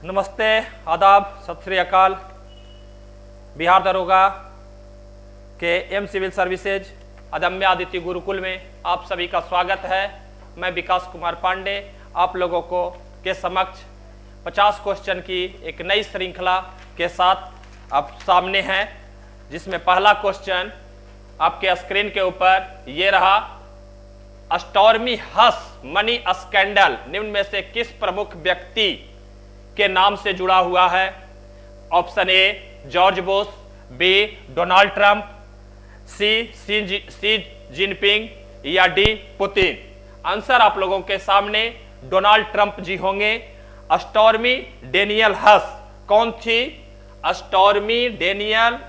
नमस्ते, आदाब, सत श्री अकाल। बिहार दरोगा के एम सिविल सर्विसेज अदम्य आदित्य गुरुकुल में आप सभी का स्वागत है। मैं विकास कुमार पांडे आप लोगों को के समक्ष 50 क्वेश्चन की एक नई श्रृंखला के साथ आप सामने हैं, जिसमें पहला क्वेश्चन आपके स्क्रीन के ऊपर ये रहा। स्टॉर्मी हस मनी स्कैंडल निम्न में से किस प्रमुख व्यक्ति के नाम से जुड़ा हुआ है? Option A George Bush, B Donald Trump, C Jinping या डी पुतिन। आंसर आप लोगों के सामने डोनाल्ड ट्रंप जी होंगे। स्टॉर्मी डेनियल हस कौन थी? स्टॉर्मी डेनियल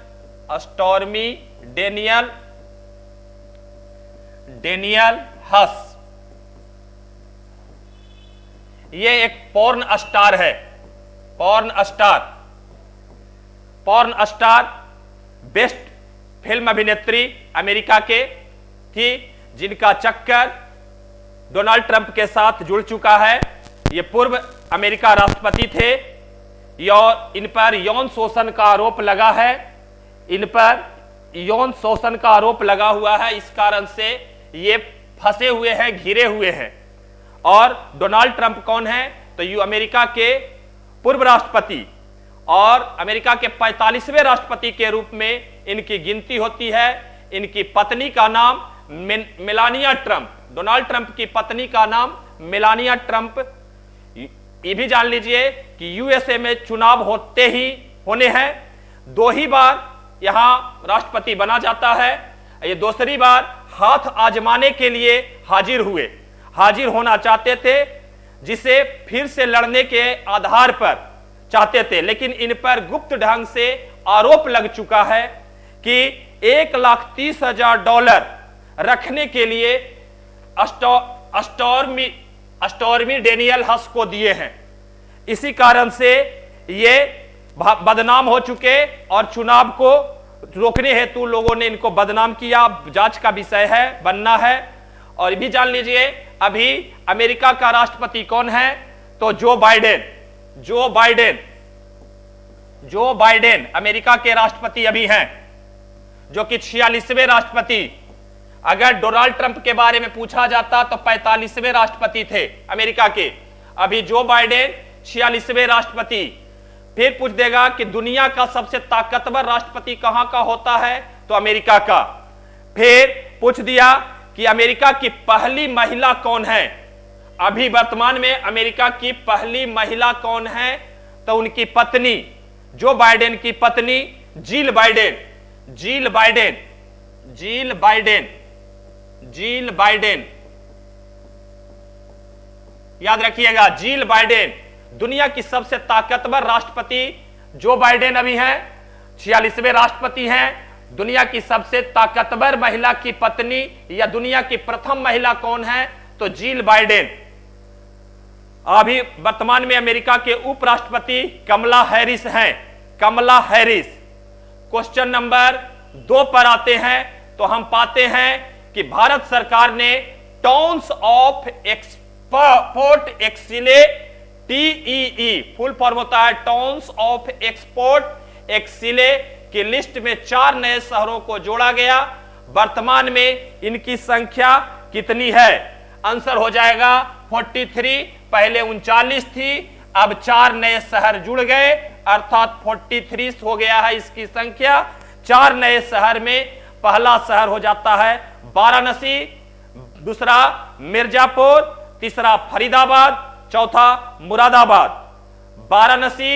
हस ये एक पॉर्न स्टार है। पॉर्न स्टार बेस्ट फिल्म अभिनेत्री अमेरिका के थी, जिनका चक्कर डोनाल्ड ट्रंप के साथ जुड़ चुका है। ये पूर्व अमेरिका राष्ट्रपति थे और इन पर यौन शोषण का आरोप लगा है। इन पर यौन शोषण का आरोप लगा हुआ है, इस कारण से ये फंसे हुए हैं, घिरे हुए हैं। और डोनाल्ड ट्रंप कौन है? तो ये अमेरिका के पूर्व राष्ट्रपति और अमेरिका के 45वें राष्ट्रपति के रूप में इनकी गिनती होती है। इनकी पत्नी का नाम मेलानिया ट्रंप, डोनाल्ड ट्रंप की पत्नी का नाम मेलानिया ट्रंप। ये भी जान लीजिए कि यूएसए में चुनाव होने हैं। 2 ही बार यहां राष्ट्रपति बना जाता है। ये दूसरी बार हाथ आजमाने के लिए हाजिर होना चाहते थे, जिसे फिर से लड़ने के आधार पर चाहते थे, लेकिन इन पर गुप्त ढंग से आरोप लग चुका है कि $1,30,000 रखने के लिए स्टॉर्मी डेनियल हस को दिए हैं। इसी कारण से ये बदनाम हो चुके और चुनाव को रोकने हेतु लोगों ने इनको बदनाम किया। जांच का विषय है, बनना है। और भी जान लीजिए अभी अमेरिका का राष्ट्रपति कौन है? तो जो बाइडेन अमेरिका के राष्ट्रपति अभी हैं, जो कि 46वें राष्ट्रपति। अगर डोनाल्ड ट्रंप के बारे में पूछा जाता तो 45वें राष्ट्रपति थे अमेरिका के। अभी जो बाइडेन 46वें राष्ट्रपति। फिर पूछ देगा कि दुनिया का सबसे ताकतवर राष्ट्रपति कहां का होता है? तो अमेरिका का। फिर पूछ दिया कि अमेरिका की पहली महिला कौन है? अभी वर्तमान में अमेरिका की पहली महिला कौन है? तो उनकी पत्नी, जो बाइडेन की पत्नी जिल बाइडेन। याद रखिएगा, जिल बाइडेन। दुनिया की सबसे ताकतवर राष्ट्रपति जो बाइडेन अभी हैं, 46वें राष्ट्रपति हैं। दुनिया की सबसे ताकतवर महिला की पत्नी या दुनिया की प्रथम महिला कौन है? तो जिल बाइडेन। अभी वर्तमान में अमेरिका के उपराष्ट्रपति कमला हैरिस हैं। कमला हैरिस। क्वेश्चन नंबर 2 पर आते हैं तो हम पाते हैं कि भारत सरकार ने towns of export excellence, TEE full form होता है टाउन्स ऑफ एक्सपोर्ट एक्सीले की लिस्ट में 4 नए शहरों को जोड़ा गया। वर्तमान में इनकी संख्या कितनी है? आंसर हो जाएगा 43। पहले 39 थी, अब 4 नए शहर जुड़ गए, अर्थात 43 हो गया है इसकी संख्या। 4 नए शहर में पहला शहर हो जाता है वाराणसी, दूसरा मिर्जापुर, तीसरा फरीदाबाद, चौथा मुरादाबाद। वाराणसी,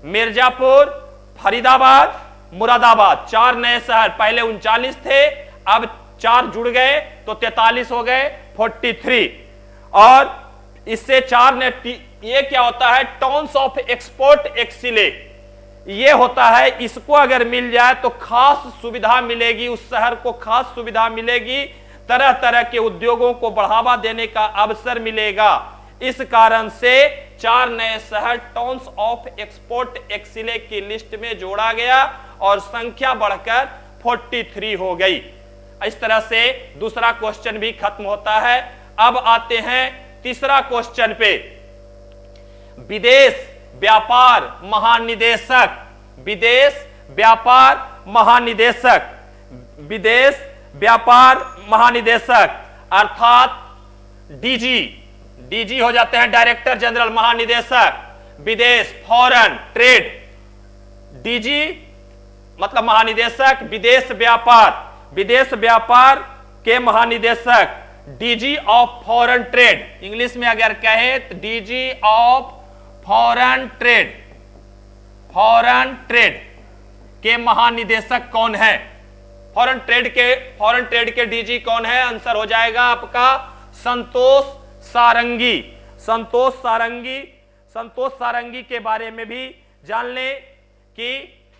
मिर्जापुर, फरीदाबाद, मुरादाबाद, 4 नए शहर। पहले 39 थे, अब 4 जुड़ गए तो 43 हो गए, 43। और इससे 4 ने ये क्या होता है? टाउन्स ऑफ एक्सपोर्ट एक्सीले ये होता है। इसको अगर मिल जाए तो खास सुविधा मिलेगी, उस शहर को खास सुविधा मिलेगी, तरह तरह के उद्योगों को बढ़ावा देने का अवसर मिलेगा। इस कारण से 4 नए शहर टाउन्स ऑफ एक्सपोर्ट एक्सीले की लिस्ट में जोड़ा गया और संख्या बढ़कर 43 हो गई। इस तरह से दूसरा क्वेश्चन भी खत्म होता है। अब आते हैं तीसरा क्वेश्चन पे। व्यापार महानिदेशक, विदेश व्यापार महानिदेशक, विदेश व्यापार महानिदेशक अर्थात डीजी, डीजी हो जाते हैं डायरेक्टर जनरल, महानिदेशक विदेश फॉरेन ट्रेड, डीजी मतलब महानिदेशक विदेश व्यापार, विदेश व्यापार के महानिदेशक DG of foreign trade, English में अगर कहे तो DG of foreign trade, foreign trade के महानिदेशक कौन है? फॉरेन ट्रेड के डीजी कौन है? आंसर हो जाएगा आपका संतोष सारंगी। संतोष सारंगी, संतोष सारंगी के बारे में भी जान लें कि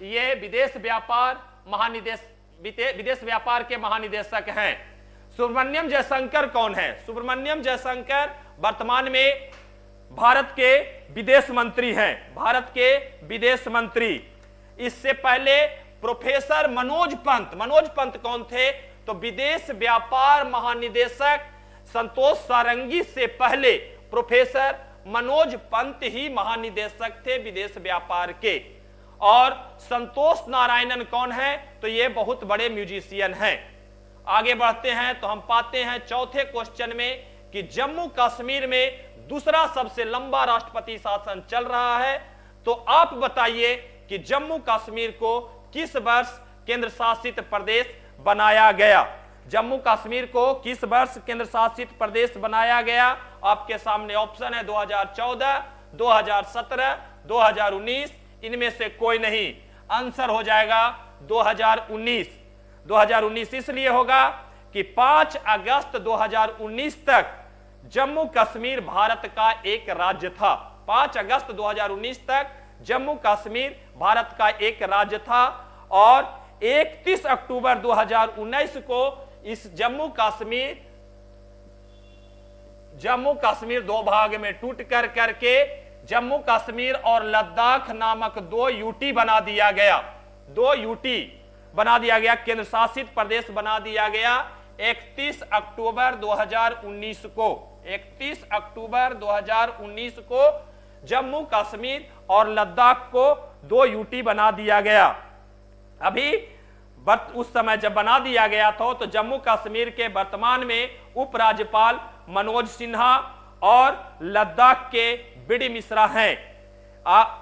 ये विदेश व्यापार के महानिदेशक हैं। सुब्रमण्यम जयशंकर कौन है? सुब्रमण्यम जयशंकर वर्तमान में भारत के विदेश मंत्री हैं, भारत के विदेश मंत्री। इससे पहले प्रोफेसर मनोज पंत, मनोज पंत कौन थे? तो विदेश व्यापार महानिदेशक संतोष सारंगी से पहले प्रोफेसर मनोज पंत ही महानिदेशक थे विदेश व्यापार के। और संतोष नारायणन कौन है? तो ये बहुत बड़े म्यूजिशियन हैं। आगे बढ़ते हैं तो हम पाते हैं चौथे क्वेश्चन में कि जम्मू कश्मीर में दूसरा सबसे लंबा राष्ट्रपति शासन चल रहा है। तो आप बताइए कि जम्मू कश्मीर को किस वर्ष केंद्र शासित प्रदेश बनाया गया? जम्मू कश्मीर को किस वर्ष केंद्र शासित प्रदेश बनाया गया? आपके सामने ऑप्शन है 2014, 2017, 2019, इनमें से कोई नहीं। आंसर हो जाएगा 2019। 2019 इसलिए होगा कि 5 अगस्त 2019 तक जम्मू कश्मीर भारत का एक राज्य था। 5 अगस्त 2019 तक जम्मू कश्मीर भारत का एक राज्य था और 31 अक्टूबर 2019 को इस जम्मू कश्मीर दो भाग में टूट करके जम्मू कश्मीर और लद्दाख नामक 2 यूटी बना दिया गया। 2 यूटी बना दिया गया, केंद्र शासित प्रदेश बना दिया गया 31 अक्टूबर 2019 को। 31 अक्टूबर 2019 को जम्मू कश्मीर और लद्दाख को 2 यूटी बना दिया गया। अभी उस समय जब बना दिया गया था तो जम्मू कश्मीर के वर्तमान में उपराज्यपाल मनोज सिन्हा और लद्दाख के बीडी मिश्रा हैं।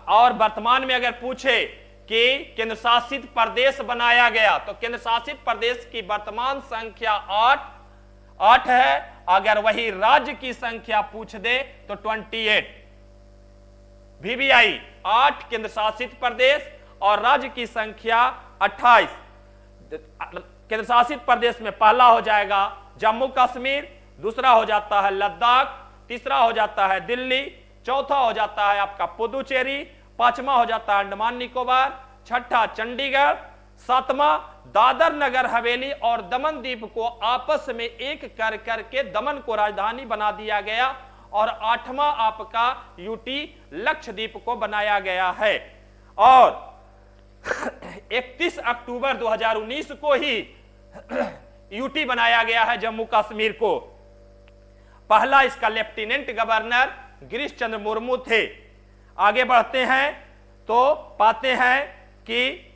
और वर्तमान में अगर पूछे कि केंद्र शासित प्रदेश बनाया गया तो केंद्र शासित प्रदेश की वर्तमान संख्या 8 है। अगर वही राज्य की संख्या पूछ दे तो 28। VVI 8 केंद्र शासित प्रदेश और राज्य की संख्या 28। केंद्र शासित प्रदेश में पहला हो जाएगा जम्मू कश्मीर, दूसरा हो जाता है लद्दाख, तीसरा हो जाता है दिल्ली, चौथा हो जाता है आपका पुदुचेरी, पांचवा हो जाता है अंडमान निकोबार, छठा चंडीगढ़, सातवां दादर नगर हवेली और दमन द्वीप को आपस में एक कर करके दमन को राजधानी बना दिया गया और 8वां आपका यूटी लक्षद्वीप को बनाया गया है। और 31 अक्टूबर 2019 को ही यूटी बनाया गया है जम्मू कश्मीर को। पहला इसका लेफ्टिनेंट गवर्नर गिरीश चंद्र मुर्मू थे। आगे बढ़ते हैं तो पाते हैं कि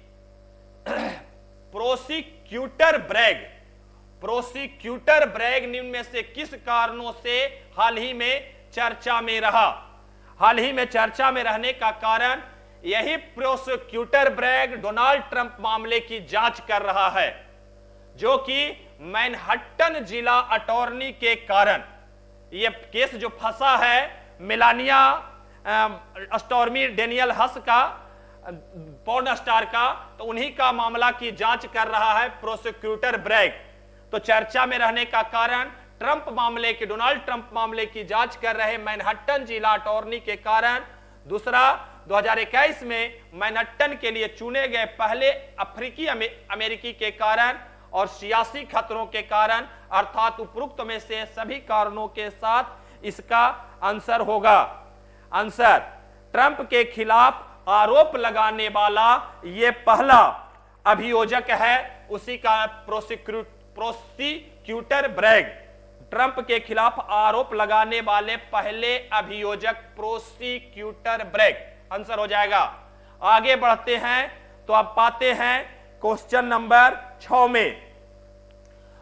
प्रोसिक्यूटर ब्रैग निम्न में से किस कारणों से हाल ही में चर्चा में रहा? हाल ही में चर्चा में रहने का कारण यही प्रोसिक्यूटर ब्रैग डोनाल्ड ट्रंप मामले की जांच कर रहा है, जो कि मैनहट्टन जिला अटॉर्नी के कारण यह केस जो फंसा है मेलानिया स्टॉर्मी डेनियल हस का, पॉर्न स्टार का, तो उन्हीं का मामला की जांच कर रहा है प्रोसिक्यूटर ब्रैग। तो चर्चा में रहने का कारण ट्रंप मामले के, डोनाल्ड ट्रंप मामले की जांच कर रहे मैनहट्टन जिला अटॉर्नी के कारण। दूसरा 2021 में मैनहट्टन के लिए चुने गए पहले अफ्रीकी अमेरिकी के कारण और सियासी खतरों के कारण, अर्थात उपरोक्त में से सभी कारणों के साथ इसका आंसर होगा। आंसर ट्रंप के खिलाफ आरोप लगाने वाला यह पहला अभियोजक है, उसी का प्रोसिक्यूटर ब्रैग। ट्रंप के खिलाफ आरोप लगाने वाले पहले अभियोजक प्रोसिक्यूटर ब्रैग। आंसर हो जाएगा। आगे बढ़ते हैं तो आप पाते हैं क्वेश्चन नंबर 6 में,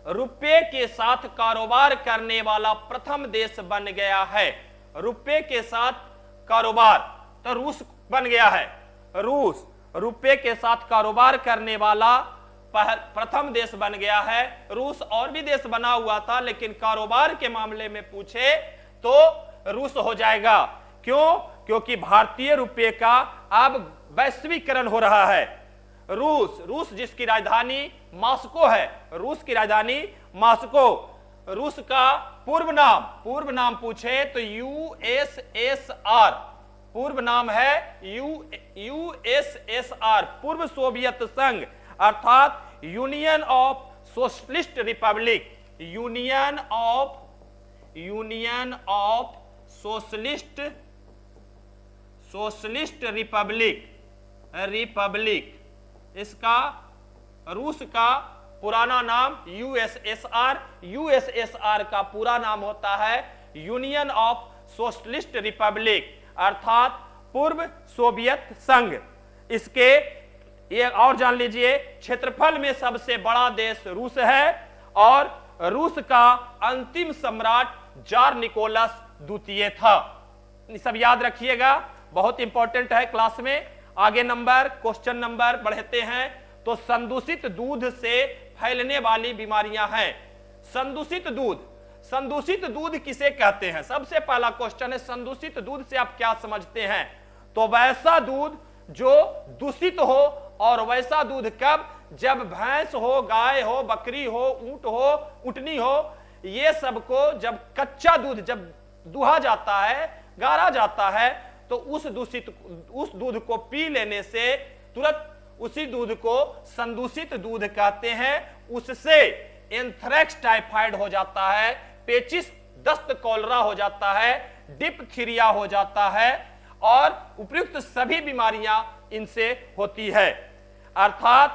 रुपये के साथ कारोबार करने वाला प्रथम देश बन गया है। रुपये के साथ कारोबार, तो रूस बन गया है। रूस रुपये के साथ कारोबार करने वाला प्रथम देश बन गया है। रूस और भी देश बना हुआ था, लेकिन कारोबार के मामले में पूछे तो रूस हो जाएगा। क्यों? क्योंकि भारतीय रुपये का अब वैश्वीकरण हो रहा है। रूस जिसकी राजधानी मॉस्को है, रूस की राजधानी मॉस्को। रूस का पूर्व नाम पूछे तो यूएसएसआर, पूर्व नाम है यूएसएसआर, पूर्व सोवियत संघ, अर्थात union of socialist Republic, union of socialist Republic. इसका रूस का पुराना नाम यूएसएसआर का पूरा नाम होता है यूनियन ऑफ सोशलिस्ट रिपब्लिक, अर्थात पूर्व सोवियत संघ। इसके ये और जान लीजिए, क्षेत्रफल में सबसे बड़ा देश रूस है और रूस का अंतिम सम्राट जार निकोलस द्वितीय था। सब याद रखिएगा, बहुत इंपॉर्टेंट है क्लास में। आगे क्वेश्चन नंबर बढ़ते हैं तो संदूषित दूध से फैलने वाली बीमारियां हैं। संदूषित दूध किसे कहते हैं? सबसे पहला क्वेश्चन है, संदूषित दूध से आप क्या समझते हैं? तो वैसा दूध जो दूषित हो, और वैसा दूध कब? जब भैंस हो, गाय हो, बकरी हो, ऊंट हो, ऊँटनी हो, ये सबको जब कच्चा दूध जब दुहा जाता है, गारा जाता है, तो उस दूध को पी लेने से तुरंत उसी दूध को संदूषित दूध कहते हैं। उससे एंथ्रेक्स टाइफाइड हो जाता है, पेचिस दस्त कॉलरा हो जाता है, डिप्थीरिया हो जाता है, और उपयुक्त सभी बीमारियां इनसे होती है। अर्थात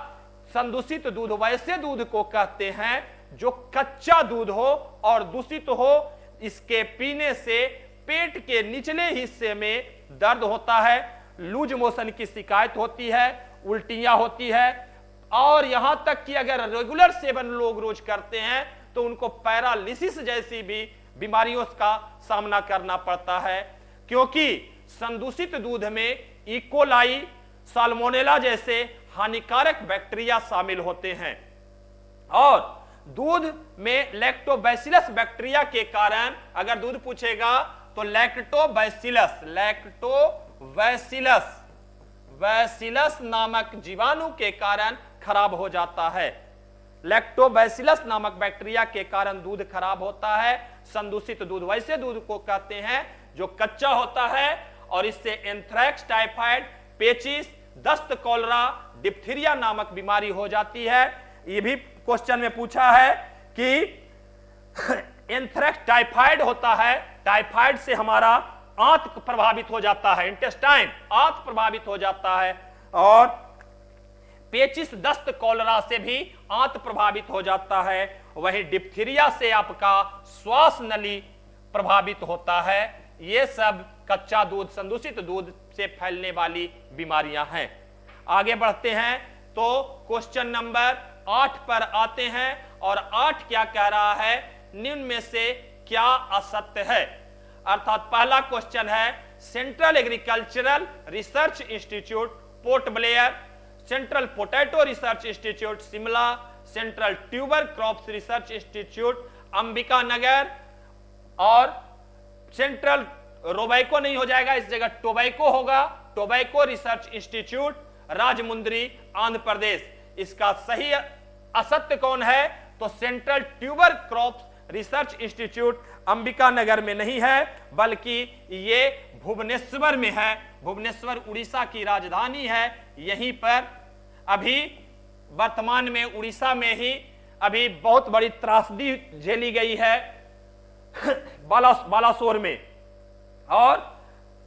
संदूषित दूध वैसे दूध को कहते हैं जो कच्चा दूध हो और दूषित हो। इसके पीने से पेट के निचले हिस्से में दर्द होता है, लूज मोशन की शिकायत होती है, उल्टियां होती है, और यहां तक कि अगर रेगुलर सेवन लोग रोज करते हैं तो उनको पैरालिसिस जैसी भी बीमारियों का सामना करना पड़ता है, क्योंकि संदूषित दूध में इकोलाई, साल्मोनेला जैसे हानिकारक बैक्टीरिया शामिल होते हैं। और दूध में लैक्टोबैसिलस बैक्टीरिया के कारण, अगर दूध पूछेगा तो लैक्टोबैसिलस नामक जीवाणु के कारण खराब हो जाता है। लैक्टोबैसिलस नामक बैक्टीरिया के कारण दूध खराब होता है। संदूषित दूध वैसे दूध को कहते हैं जो कच्चा होता है, और इससे एंथ्रेक्स, टाइफाइड, पेचिस, दस्त, कॉलरा, डिप्थीरिया नामक बीमारी हो जाती है। ये भी क्वेश्चन में पूछा है कि एंथ्रेक्स टाइफाइड होता है, टाइफाइड से हमारा आंत प्रभावित हो जाता है, इंटेस्टाइन आंत प्रभावित हो जाता है, और पेचिस, दस्त, कॉलरा से भी आंत प्रभावित हो जाता है। वहीं डिप्थीरिया से आपका श्वास नली प्रभावित होता है। ये सब कच्चा दूध, संदूषित दूध से फैलने वाली बीमारियां हैं। आगे बढ़ते हैं तो क्वेश्चन नंबर 8 पर आते हैं, और 8 क्या कह रहा है? निम्न में से क्या असत्य है? अर्थात पहला क्वेश्चन है, central agricultural research institute Port Blair, central potato research institute Shimla, central tuber crops research institute Ambika Nagar, और सेंट्रल रोबैको नहीं हो जाएगा, इस जगह टोबैको होगा, tobacco research institute Rajahmundry Andhra Pradesh. इसका सही असत्य कौन है? तो central tuber crops research institute Ambika Nagar में नहीं है, बल्कि ये भुवनेश्वर में है। भुवनेश्वर उड़ीसा की राजधानी है। यहीं पर अभी वर्तमान में उड़ीसा में ही अभी बहुत बड़ी त्रासदी झेली गई है बालासोर में। और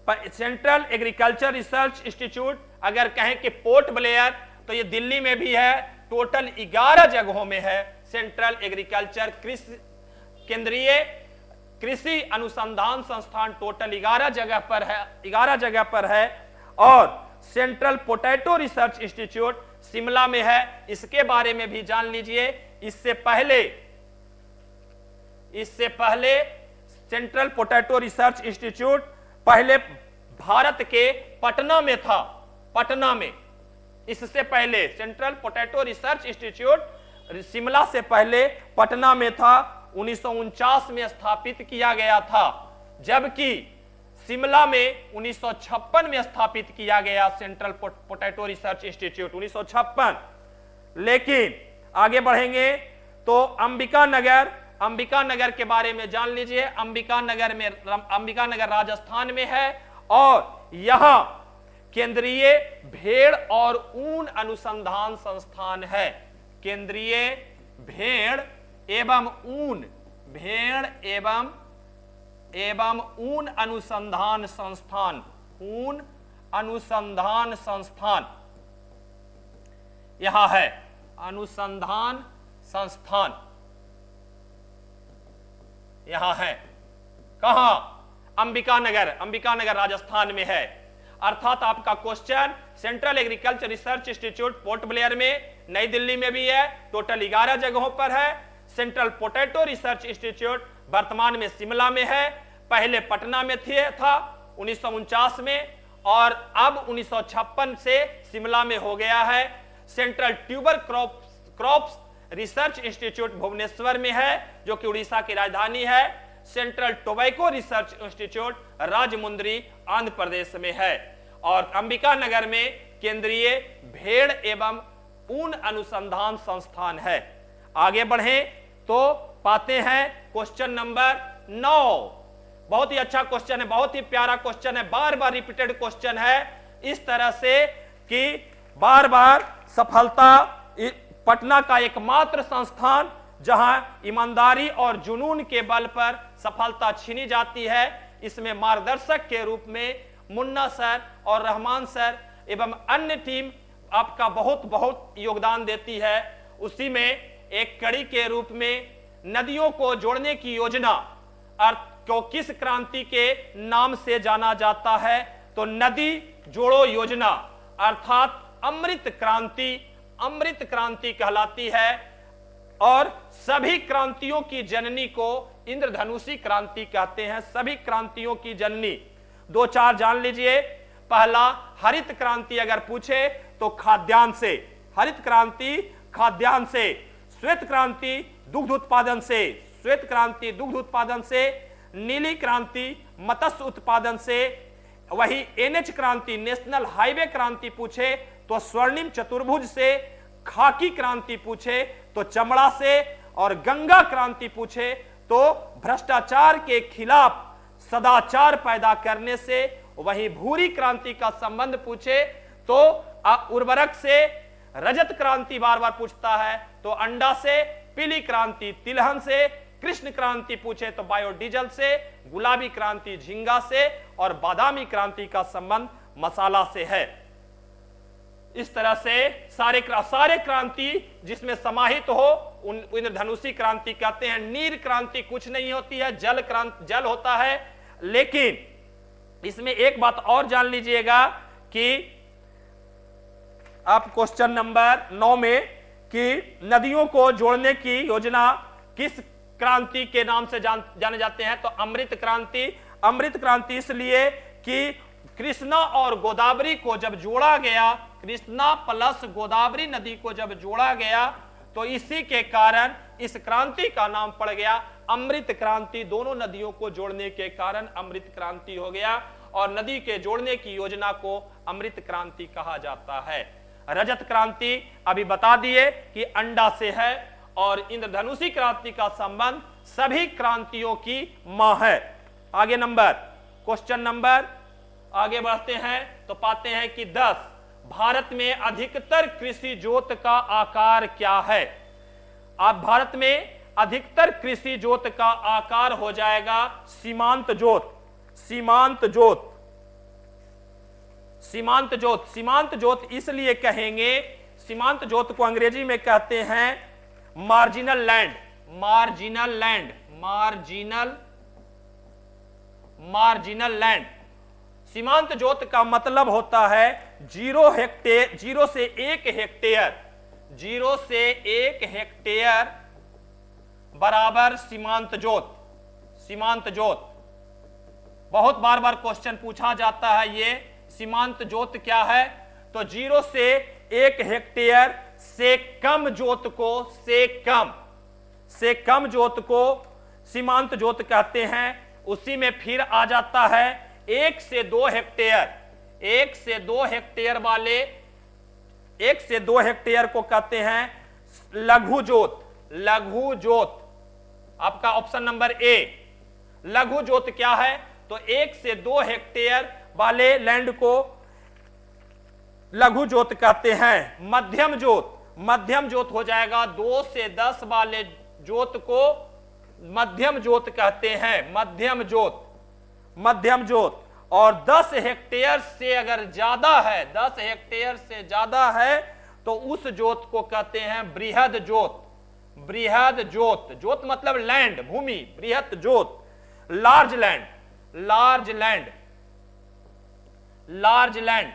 सेंट्रल एग्रीकल्चर रिसर्च इंस्टीट्यूट अगर कहें कि पोर्ट ब्लेयर, तो ये दिल्ली में भी है, टोटल 11 जगहों में है। सेंट्रल एग्रीकल्चर केंद्रीय कृषि अनुसंधान संस्थान टोटल 11 जगह पर है, 11 जगह पर है। और central potato research institute Shimla में है, इसके बारे में भी जान लीजिए। इससे पहले सेंट्रल पोटैटो रिसर्च इंस्टीट्यूट पहले भारत के पटना में था, पटना में। इससे पहले central potato research institute Shimla से पहले पटना में था, 1949 में स्थापित किया गया था, जबकि शिमला में 1956 में स्थापित किया गया सेंट्रल पोटैटो रिसर्च इंस्टीट्यूट 1956। लेकिन आगे बढ़ेंगे तो अंबिका नगर के बारे में जान लीजिए। अंबिका नगर राजस्थान में है और यहां केंद्रीय भेड़ और ऊन अनुसंधान संस्थान है। केंद्रीय भेड़ एवं ऊन अनुसंधान संस्थान यहां है। अनुसंधान संस्थान यहां है, कहां? अंबिका नगर राजस्थान में है। अर्थात आपका question central agriculture research institute Port Blair में, नई दिल्ली में भी है, टोटल 11 जगहों पर है। सेंट्रल पोटैटो रिसर्च इंस्टीट्यूट वर्तमान में शिमला में है, पहले पटना में था 1949 में, और अब 1956 से शिमला में हो गया है। Central tuber crops research institute Bhubaneswar में है, जो कि उड़ीसा की राजधानी है। Central tobacco research institute Rajahmundry Andhra Pradesh में है। और अंबिका नगर में केंद्रीय भेड़ एवं ऊन अनुसंधान संस्थान है। आगे बढ़ें तो पाते हैं क्वेश्चन नंबर 9। बहुत ही अच्छा क्वेश्चन है, बहुत ही प्यारा क्वेश्चन है, बार बार रिपीटेड क्वेश्चन है, इस तरह से कि बार बार सफलता पटना का एकमात्र संस्थान जहां ईमानदारी और जुनून के बल पर सफलता छीनी जाती है। इसमें मार्गदर्शक के रूप में मुन्ना सर और रहमान सर एवं अन्य टीम आपका बहुत योगदान देती है। उसी में एक कड़ी के रूप में नदियों को जोड़ने की योजना को किस क्रांति के नाम से जाना जाता है? तो नदी जोड़ो योजना अर्थात अमृत क्रांति कहलाती है। और सभी क्रांतियों की जननी को इंद्रधनुषी क्रांति कहते हैं। सभी क्रांतियों की जननी 2-4 जान लीजिए। पहला, हरित क्रांति अगर पूछे तो खाद्यान्न से, हरित क्रांति खाद्यान्न से। श्वेत क्रांति दुग्ध उत्पादन से, नीली क्रांति मत्स्य उत्पादन से। वही एनएच क्रांति नेशनल हाईवे क्रांति पूछे तो स्वर्णिम चतुर्भुज से, खाकी क्रांति पूछे तो चमड़ा से, और गंगा क्रांति पूछे तो भ्रष्टाचार के खिलाफ सदाचार पैदा करने से। वही भूरी क्रांति का संबंध पूछे तो उर्वरक से। रजत क्रांति बार बार पूछता है तो अंडा से। पीली क्रांति तिलहन से। कृष्ण क्रांति पूछे तो बायोडीजल से। गुलाबी क्रांति झींगा से, और बादामी क्रांति का संबंध मसाला से है। इस तरह से सारे क्रांति जिसमें समाहित हो उन इंद्रधनुषी क्रांति कहते हैं। नीर क्रांति कुछ नहीं होती है, जल होता है। लेकिन इसमें एक बात और जान लीजिएगा कि आप क्वेश्चन नंबर 9 में कि नदियों को जोड़ने की योजना किस क्रांति के नाम से जाने जाते हैं? तो अमृत क्रांति इसलिए कि कृष्णा और गोदावरी को जब जोड़ा गया, कृष्णा प्लस गोदावरी नदी को जब जोड़ा गया तो इसी के कारण इस क्रांति का नाम पड़ गया अमृत क्रांति। दोनों नदियों को जोड़ने के कारण अमृत क्रांति हो गया, और नदी के जोड़ने की योजना को अमृत क्रांति कहा जाता है। रजत क्रांति अभी बता दिए कि अंडा से है, और इंद्रधनुषी क्रांति का संबंध सभी क्रांतियों की मां है। आगे क्वेश्चन नंबर आगे बढ़ते हैं तो पाते हैं कि 10, भारत में अधिकतर कृषि जोत का आकार क्या है? आप भारत में अधिकतर कृषि जोत का आकार हो जाएगा सीमांत जोत इसलिए कहेंगे, सीमांत जोत को अंग्रेजी में कहते हैं मार्जिनल लैंड। सीमांत जोत का मतलब होता है 0 हेक्टेयर, 0 से 1 हेक्टेयर, 0 से 1 हेक्टेयर बराबर सीमांत जोत। सीमांत जोत बहुत बार बार क्वेश्चन पूछा जाता है, ये सीमांत जोत क्या है? तो 0 से 1 हेक्टेयर से कम जोत को, से कम जोत को सीमांत जोत कहते हैं। उसी में फिर आ जाता है 1 से 2 हेक्टेयर, 1 से 2 हेक्टेयर वाले, 1 से 2 हेक्टेयर को कहते हैं लघु जोत। लघु जोत आपका ऑप्शन नंबर ए। लघु जोत क्या है? तो 1 से 2 हेक्टेयर वाले लैंड को लघु जोत कहते हैं। मध्यम जोत, मध्यम जोत हो जाएगा 2 से 10 वाले जोत को मध्यम जोत कहते हैं। मध्यम जोत, मध्यम जोत। और 10 हेक्टेयर से अगर ज्यादा है, 10 हेक्टेयर से ज्यादा है तो उस जोत को कहते हैं बृहद जोत। बृहद जोत, जोत मतलब लैंड, भूमि, बृहद जोत। Large land, large land, large land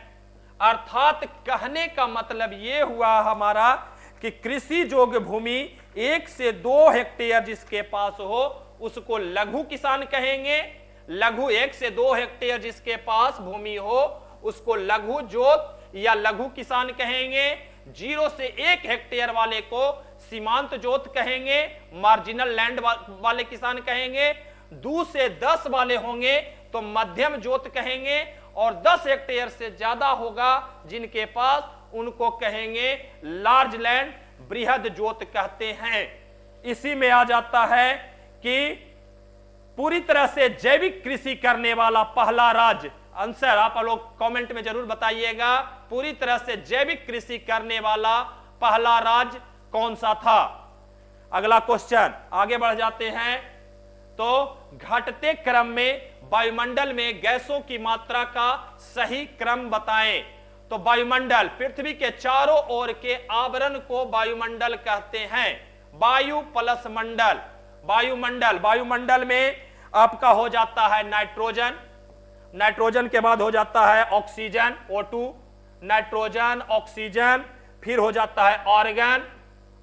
अर्थात कहने का मतलब यह हुआ हमारा कि कृषि योग्य भूमि 1 से 2 हेक्टेयर जिसके पास हो उसको लघु किसान कहेंगे। लघु 1 से 2 हेक्टेयर जिसके पास भूमि हो उसको लघु जोत या लघु किसान कहेंगे। 0 से 1 हेक्टेयर वाले को सीमांत जोत कहेंगे, मार्जिनल लैंड वाले किसान कहेंगे। 2 से 10 वाले होंगे तो मध्यम जोत कहेंगे, और 10 हेक्टेयर से ज्यादा होगा जिनके पास, उनको कहेंगे लार्ज लैंड, बृहद जोत कहते हैं। इसी में आ जाता है कि पूरी तरह से जैविक कृषि करने वाला पहला राज्य, आंसर आप लोग कमेंट में जरूर बताइएगा, पूरी तरह से जैविक कृषि करने वाला पहला राज्य कौन सा था? अगला क्वेश्चन, आगे बढ़ जाते हैं। तो घटते क्रम में वायुमंडल में गैसों की मात्रा का सही क्रम बताएं। तो वायुमंडल, पृथ्वी के चारों ओर के आवरण को वायुमंडल कहते हैं। वायु प्लस मंडल, वायुमंडल, वायुमंडल में आपका हो जाता है नाइट्रोजन, नाइट्रोजन के बाद हो जाता है ऑक्सीजन O2, नाइट्रोजन, ऑक्सीजन, फिर हो जाता है आर्गन,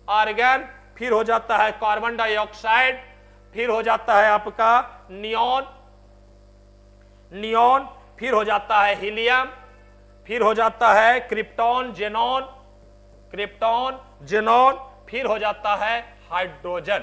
आर्गन, फिर हो जाता है कार्बन डाइऑक्साइड, फिर हो जाता है आपका नियॉन, नियॉन, फिर हो जाता है हीलियम, फिर हो जाता है क्रिप्टॉन, जेनॉन, क्रिप्टॉन, जेनॉन, फिर हो जाता है हाइड्रोजन।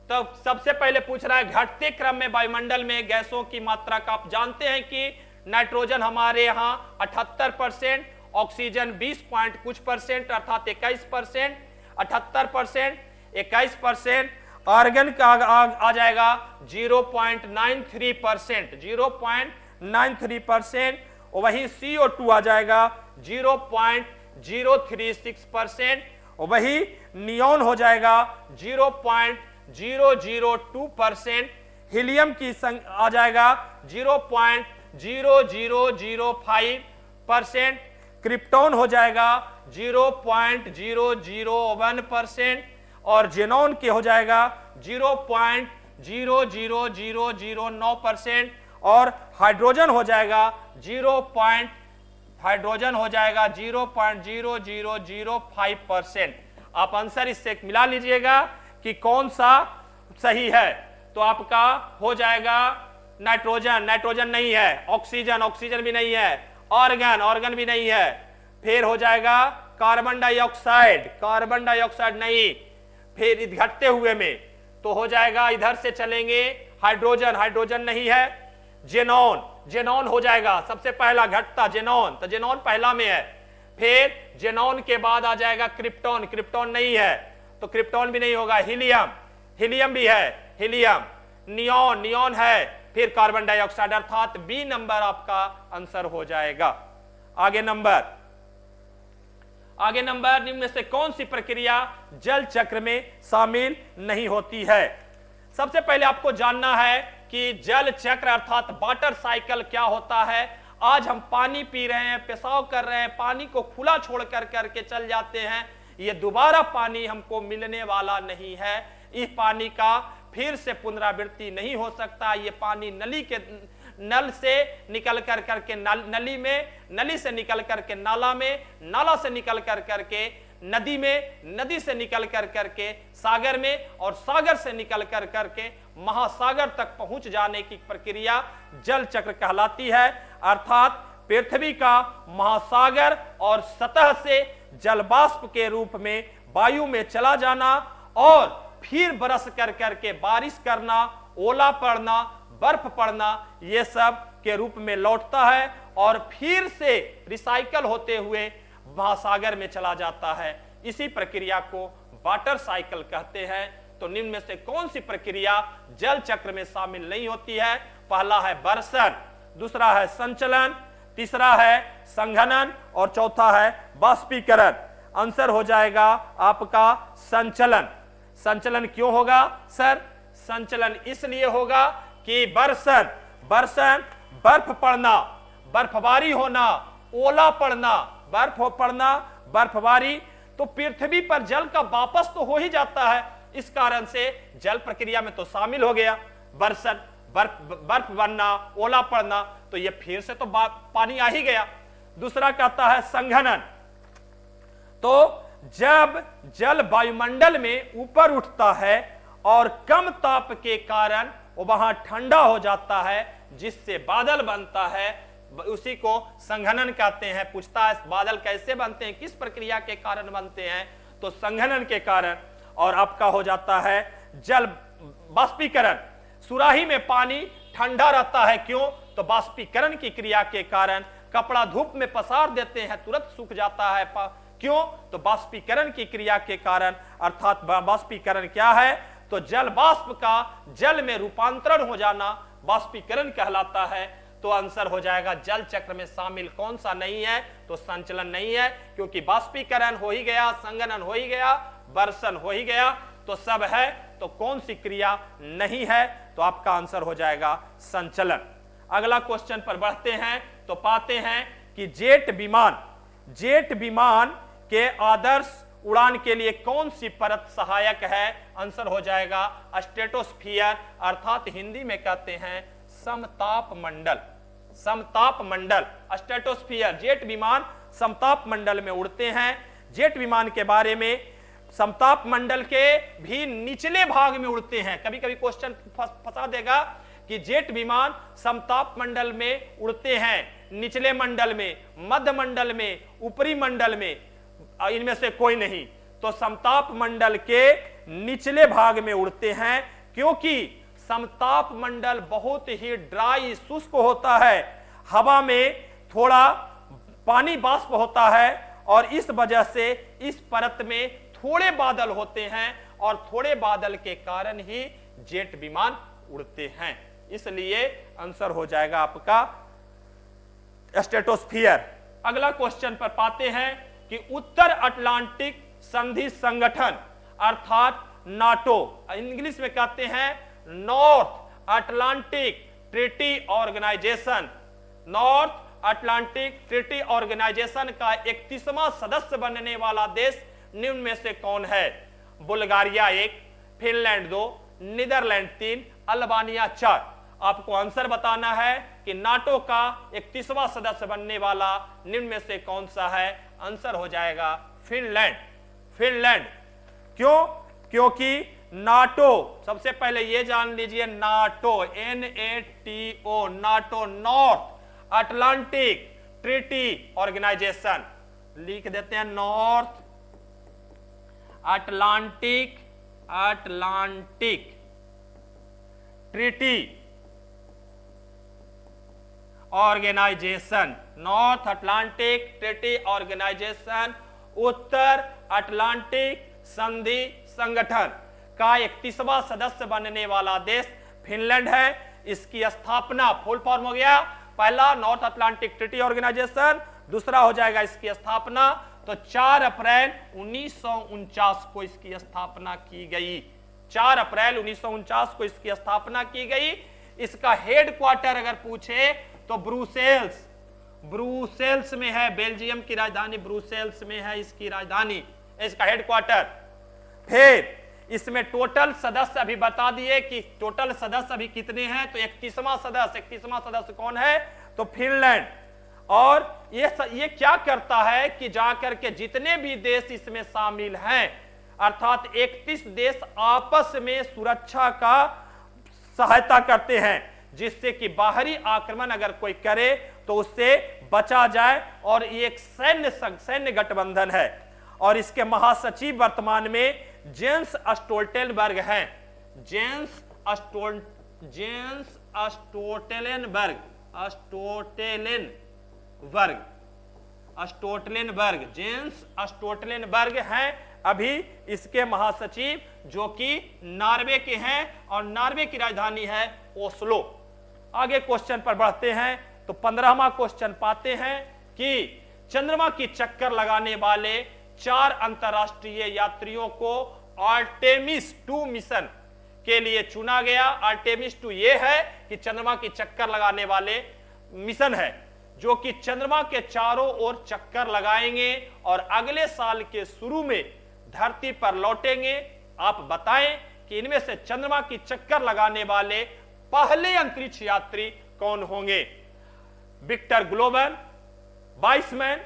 तो सबसे पहले पूछ रहा है घटते क्रम में वायुमंडल में गैसों की मात्रा का। आप जानते हैं कि नाइट्रोजन हमारे यहां 78%, ऑक्सीजन 20 पॉइंट कुछ परसेंट अर्थात 21%, 78%, 21%, आर्गन का आ जाएगा 0.93%, 0.93%, और वही CO2 आ जाएगा 0.036%, और वही नियॉन हो जाएगा 0.002%, हीलियम की आ जाएगा 0.0005%, क्रिप्टॉन हो जाएगा 0.001%, और जेनॉन के हो जाएगा 0.00009%, और हाइड्रोजन हो जाएगा 0.0005%। आप आंसर इससे मिला लीजिएगा कि कौन सा सही है। तो आपका हो जाएगा नाइट्रोजन, नाइट्रोजन नहीं है, ऑक्सीजन, ऑक्सीजन भी नहीं है, आर्गन, आर्गन भी नहीं है, फिर हो जाएगा कार्बन डाइऑक्साइड, कार्बन डाइऑक्साइड नहीं, फिर घटते हुए में तो हो जाएगा, इधर से चलेंगे हाइड्रोजन, हाइड्रोजन नहीं है, जेनॉन, जेनॉन हो जाएगा सबसे पहला घटता जेनॉन, तो जेनॉन पहला में है, फिर जेनॉन के बाद आ जाएगा क्रिप्टॉन, क्रिप्टॉन नहीं है तो क्रिप्टॉन भी नहीं होगा, हीलियम, हीलियम भी है, हीलियम, नियॉन, नियॉन है, फिर कार्बन डाइऑक्साइड, अर्थात बी नंबर आपका आंसर हो जाएगा। आगे नंबर, आगे नंबर, निम्न में से कौन सी प्रक्रिया जल चक्र में शामिल नहीं होती है? सबसे पहले आपको जानना है कि जल चक्र अर्थात वाटर साइकिल क्या होता है। आज हम पानी पी रहे हैं, पेशाब कर रहे हैं, पानी को खुला छोड़ कर करके चल जाते हैं, ये दोबारा पानी हमको मिलने वाला नहीं है। इस पानी का फिर से पुनरावृत्ति नहीं हो सकता, ये पानी नल से निकल कर करके नली में, नली से निकल करके नाला में, नाला से निकल कर करके नदी में, नदी से निकल कर करके सागर में, और सागर से निकल कर करके महासागर तक पहुंच जाने की प्रक्रिया जल चक्र कहलाती है। अर्थात पृथ्वी का महासागर और सतह से जल वाष्प के रूप में वायु में चला जाना और फिर बरस कर करके बारिश करना, ओला पड़ना, बर्फ पड़ना, ये सब के रूप में लौटता है और फिर से रिसाइकल होते हुए महासागर में चला जाता है। इसी प्रक्रिया को वाटर साइकिल कहते हैं। तो निम्न में से कौन सी प्रक्रिया जल चक्र में शामिल नहीं होती है? पहला है वर्षण, दूसरा है संचलन, तीसरा है संघनन और चौथा है बाष्पीकरण। आंसर हो जाएगा आपका संचलन। संचलन क्यों होगा सर? संचलन इसलिए होगा कि वर्षण बर्फ पड़ना, बर्फबारी होना, ओला पड़ना, बर्फ पड़ना, बर्फबारी, तो पृथ्वी पर जल का वापस तो हो ही जाता है। इस कारण से जल प्रक्रिया में तो शामिल हो गया वर्षण, बर्फ बनना, ओला पड़ना, तो ये फिर से तो पानी आ ही गया। दूसरा कहता है संघनन। तो जब जल वायुमंडल में ऊपर उठता है और कम ताप के कारण वो वहां ठंडा हो जाता है, जिससे बादल बनता है, उसी को संघनन कहते हैं। पूछता है बादल कैसे बनते हैं, किस प्रक्रिया के कारण बनते हैं? तो संघनन के कारण। और आपका हो जाता है जल बाष्पीकरण। सुराही में पानी ठंडा रहता है, क्यों? तो बाष्पीकरण की क्रिया के कारण। कपड़ा धूप में पसार देते हैं, तुरंत सूख जाता है, क्यों? तो बाष्पीकरण की क्रिया के कारण। अर्थात बाष्पीकरण क्या है? तो जल वाष्प का जल में रूपांतरण हो जाना बाष्पीकरण कहलाता है। तो आंसर हो जाएगा जल चक्र में शामिल कौन सा नहीं है? तो संचलन नहीं है, क्योंकि बाष्पीकरण हो ही गया, संघनन हो ही गया, वर्षण हो ही गया, तो सब है। तो कौन सी क्रिया नहीं है? तो आपका आंसर हो जाएगा संचलन। अगला क्वेश्चन पर बढ़ते हैं तो पाते हैं कि जेट विमान के आदर्श उड़ान के लिए कौन सी परत सहायक है? आंसर हो जाएगा स्ट्रेटोस्फियर, अर्थात हिंदी में कहते हैं समताप मंडल। समताप मंडल, स्ट्रेटोस्फियर। जेट विमान समताप मंडल में उड़ते हैं। जेट विमान के बारे में, समताप मंडल के भी निचले भाग में उड़ते हैं। कभी कभी क्वेश्चन फंसा देगा कि जेट विमान समताप मंडल में उड़ते हैं, निचले मंडल में, मध्य मंडल में, ऊपरी मंडल में, इनमें से कोई नहीं। तो समताप मंडल के निचले भाग में उड़ते हैं, क्योंकि समताप मंडल बहुत ही ड्राई, शुष्क होता है। हवा में थोड़ा पानी वाष्प होता है और इस वजह से इस परत में थोड़े बादल होते हैं और थोड़े बादल के कारण ही जेट विमान उड़ते हैं। इसलिए आंसर हो जाएगा आपका स्ट्रेटोस्फियर। अगला क्वेश्चन पर पाते हैं कि उत्तर अटलांटिक संधि संगठन अर्थात नाटो, इंग्लिश में कहते हैं North Atlantic Treaty Organization. North Atlantic Treaty Organization का 31वां सदस्य बनने वाला देश निम्न में से कौन है? Bulgaria 1, Finland 2, Netherland 3, Albania 4। आपको आंसर बताना है कि नाटो का 31वां सदस्य बनने वाला निम्न में से कौन सा है? आंसर हो जाएगा फिनलैंड। फिनलैंड क्यों? क्योंकि नाटो, सबसे पहले ये जान लीजिए, NATO NATO, NATO North Atlantic Treaty Organization, लिख देते हैं North Atlantic Treaty Organization. North Atlantic Treaty Organization उत्तर अटलांटिक संधि संगठन का 31वां सदस्य बनने वाला देश फिनलैंड है। इसकी स्थापना, फुल फॉर्म हो गया, पहला नॉर्थ अटलांटिक ट्रीटी ऑर्गेनाइजेशन, दूसरा हो जाएगा इसकी स्थापना, तो 4 अप्रैल 1949 को इसकी स्थापना की गई। 4 अप्रैल 1949 को इसकी स्थापना की गई। इसका हेडक्वार्टर अगर पूछे तो ब्रुसेल्स में है, बेल्जियम की राजधानी ब्रुसेल्स में है इसकी राजधानी, इसका हेडक्वार्टर। फिर इसमें टोटल सदस्य अभी बता दिए कि टोटल सदस्य अभी कितने हैं, तो 31वां सदस्य कौन है, तो फिनलैंड। और ये क्या करता है कि जाकर के जितने भी देश इसमें शामिल हैं, अर्थात 31 देश आपस में सुरक्षा का सहायता करते हैं, जिससे कि बाहरी आक्रमण अगर कोई करे तो उससे बचा जाए। और ये एक सैन्य गठबंधन है। और इसके महासचिव वर्तमान में जेंस स्टोल्टेनबर्ग हैं। जेंस स्टोल्टेनबर्ग हैं अभी इसके महासचिव, जो कि नॉर्वे के हैं और नॉर्वे की राजधानी है ओस्लो। आगे क्वेश्चन पर बढ़ते हैं तो 15वां क्वेश्चन पाते हैं कि चंद्रमा की चक्कर लगाने वाले 4 अंतरराष्ट्रीय यात्रियों को आर्टेमिस 2 मिशन के लिए चुना गया। आर्टेमिस 2 ये है कि चंद्रमा की चक्कर लगाने वाले मिशन है, जो कि चंद्रमा के चारों ओर चक्कर लगाएंगे और अगले साल के शुरू में धरती पर लौटेंगे। आप बताएं कि इनमें से चंद्रमा की चक्कर लगाने वाले पहले अंतरिक्ष यात्री कौन होंगे? विक्टर ग्लोबर, वाइसमैन,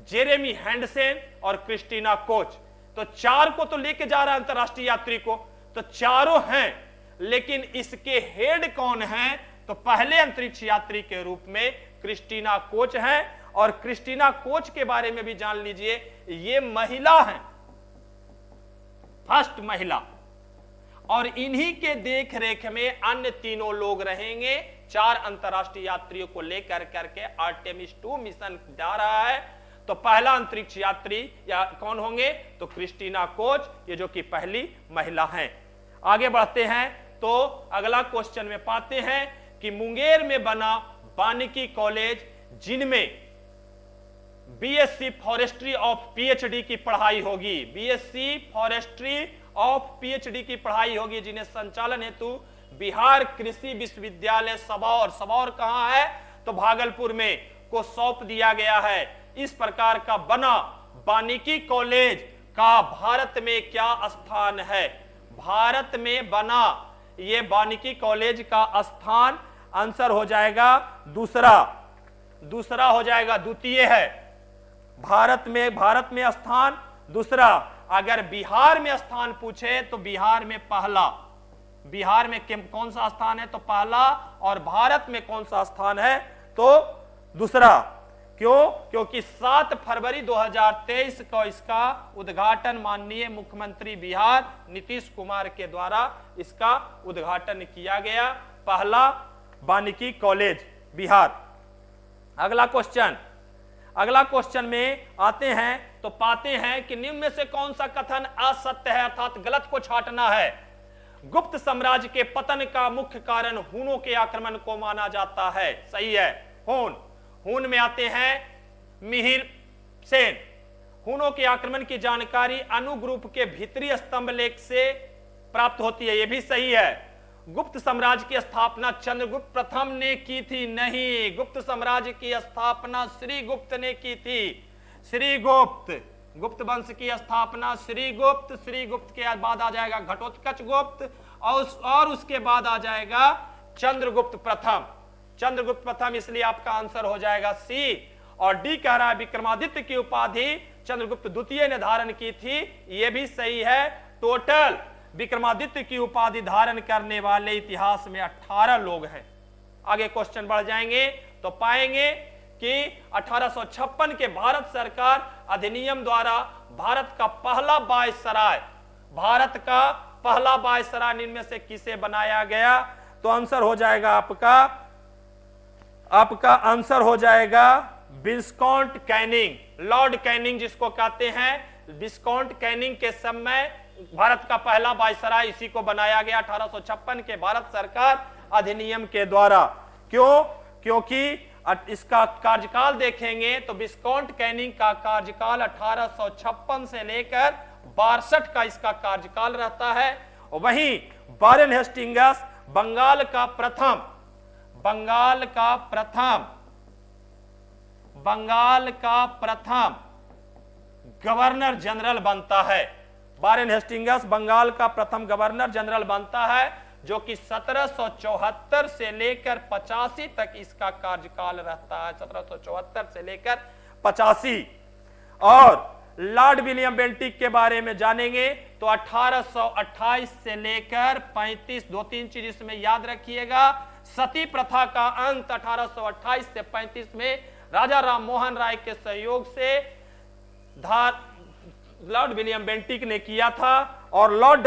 जेरेमी हैंडसेन और क्रिस्टीना कोच। तो 4 को तो लेके जा रहा है अंतरराष्ट्रीय यात्री को, तो चारों हैं, लेकिन इसके हेड कौन हैं? तो पहले अंतरिक्ष यात्री के रूप में क्रिस्टीना कोच हैं। और क्रिस्टीना कोच के बारे में भी जान लीजिए, ये महिला हैं, फर्स्ट महिला। और इन्हीं के देख रेख में अन्य तीनों लोग रहेंगे। 4 अंतरराष्ट्रीय यात्रियों को लेकर करके आर्टेमिस 2 मिशन जा रहा है। तो पहला अंतरिक्ष यात्री या कौन होंगे? तो क्रिस्टीना कोच, ये जो कि पहली महिला हैं। आगे बढ़ते हैं तो अगला क्वेश्चन में पाते हैं कि मुंगेर में बना वानिकी कॉलेज, जिनमें बीएससी फॉरेस्ट्री ऑफ पीएचडी की पढ़ाई होगी, बीएससी फॉरेस्ट्री ऑफ पीएचडी की पढ़ाई होगी, जिन्हें संचालन हेतु बिहार कृषि विश्वविद्यालय सबौर कहां है? तो भागलपुर में को सौंप दिया गया है। इस प्रकार का बना वानिकी कॉलेज का भारत में क्या स्थान है? भारत में बना ये वानिकी कॉलेज का स्थान, आंसर हो जाएगा दूसरा हो जाएगा, द्वितीय है। भारत में स्थान दूसरा। अगर बिहार में स्थान पूछे तो बिहार में पहला। बिहार में कौन सा स्थान है? तो पहला। और भारत में कौन सा स्थान है? तो दूसरा। क्यों? क्योंकि 7 फरवरी 2023 को इसका उद्घाटन माननीय मुख्यमंत्री बिहार नीतीश कुमार के द्वारा इसका उद्घाटन किया गया, पहला वानिकी कॉलेज बिहार। अगला क्वेश्चन में आते हैं तो पाते हैं कि निम्न में से कौन सा कथन असत्य है, अर्थात गलत को छांटना है। गुप्त साम्राज्य के पतन का मुख्य कारण हूनों के आक्रमण को माना जाता है। सही है। हून में आते हैं मिहिर सेन। हूनों के आक्रमण की जानकारी अनुग्रुप के भीतरी स्तंभ लेख से प्राप्त होती है, यह भी सही है। गुप्त साम्राज्य की स्थापना चंद्रगुप्त प्रथम ने की थी? नहीं, गुप्त साम्राज्य की स्थापना श्रीगुप्त ने की थी। गुप्त वंश की स्थापना श्रीगुप्त के बाद आ जाएगा घटोत्कच गुप्त और उसके बाद आ जाएगा चंद्रगुप्त प्रथम, इसलिए आपका आंसर हो जाएगा सी। और डी कह रहा है विक्रमादित्य की उपाधि चंद्रगुप्त द्वितीय ने धारण की थी, यह भी सही है। टोटल विक्रमादित्य की उपाधि धारण करने वाले इतिहास में 18 लोग हैं। आगे क्वेश्चन बढ़ जाएंगे तो पाएंगे कि 1856 के भारत सरकार अधिनियम द्वारा भारत का पहला वायसराय निम्न में से किसे बनाया गया? तो आंसर हो जाएगा आपका आंसर हो जाएगा विस्काउंट कैनिंग, लॉर्ड कैनिंग जिसको कहते हैं। विस्काउंट कैनिंग के समय भारत का पहला वायसराय इसी को बनाया गया 1856 के भारत सरकार अधिनियम के द्वारा। क्यों? क्योंकि इसका कार्यकाल देखेंगे तो विस्काउंट कैनिंग का कार्यकाल 1856 से लेकर 62 का इसका कार्यकाल रहता है। वहीं वारेन हेस्टिंग्स बंगाल का प्रथम गवर्नर जनरल बनता है। वारेन हेस्टिंग्स बंगाल का प्रथम गवर्नर जनरल बनता है, जो कि 1774 से लेकर 85 तक इसका कार्यकाल रहता है, 1774 से लेकर 85। और लॉर्ड विलियम बेंटिक के बारे में जानेंगे तो 1828 से लेकर 35, 2-3 चीज इसमें याद रखिएगा। सती प्रथा का अंत 1828 से 35 में राजा राम मोहन राय के सहयोग से लॉर्ड विलियम बेंटिक ने किया था। और लॉर्ड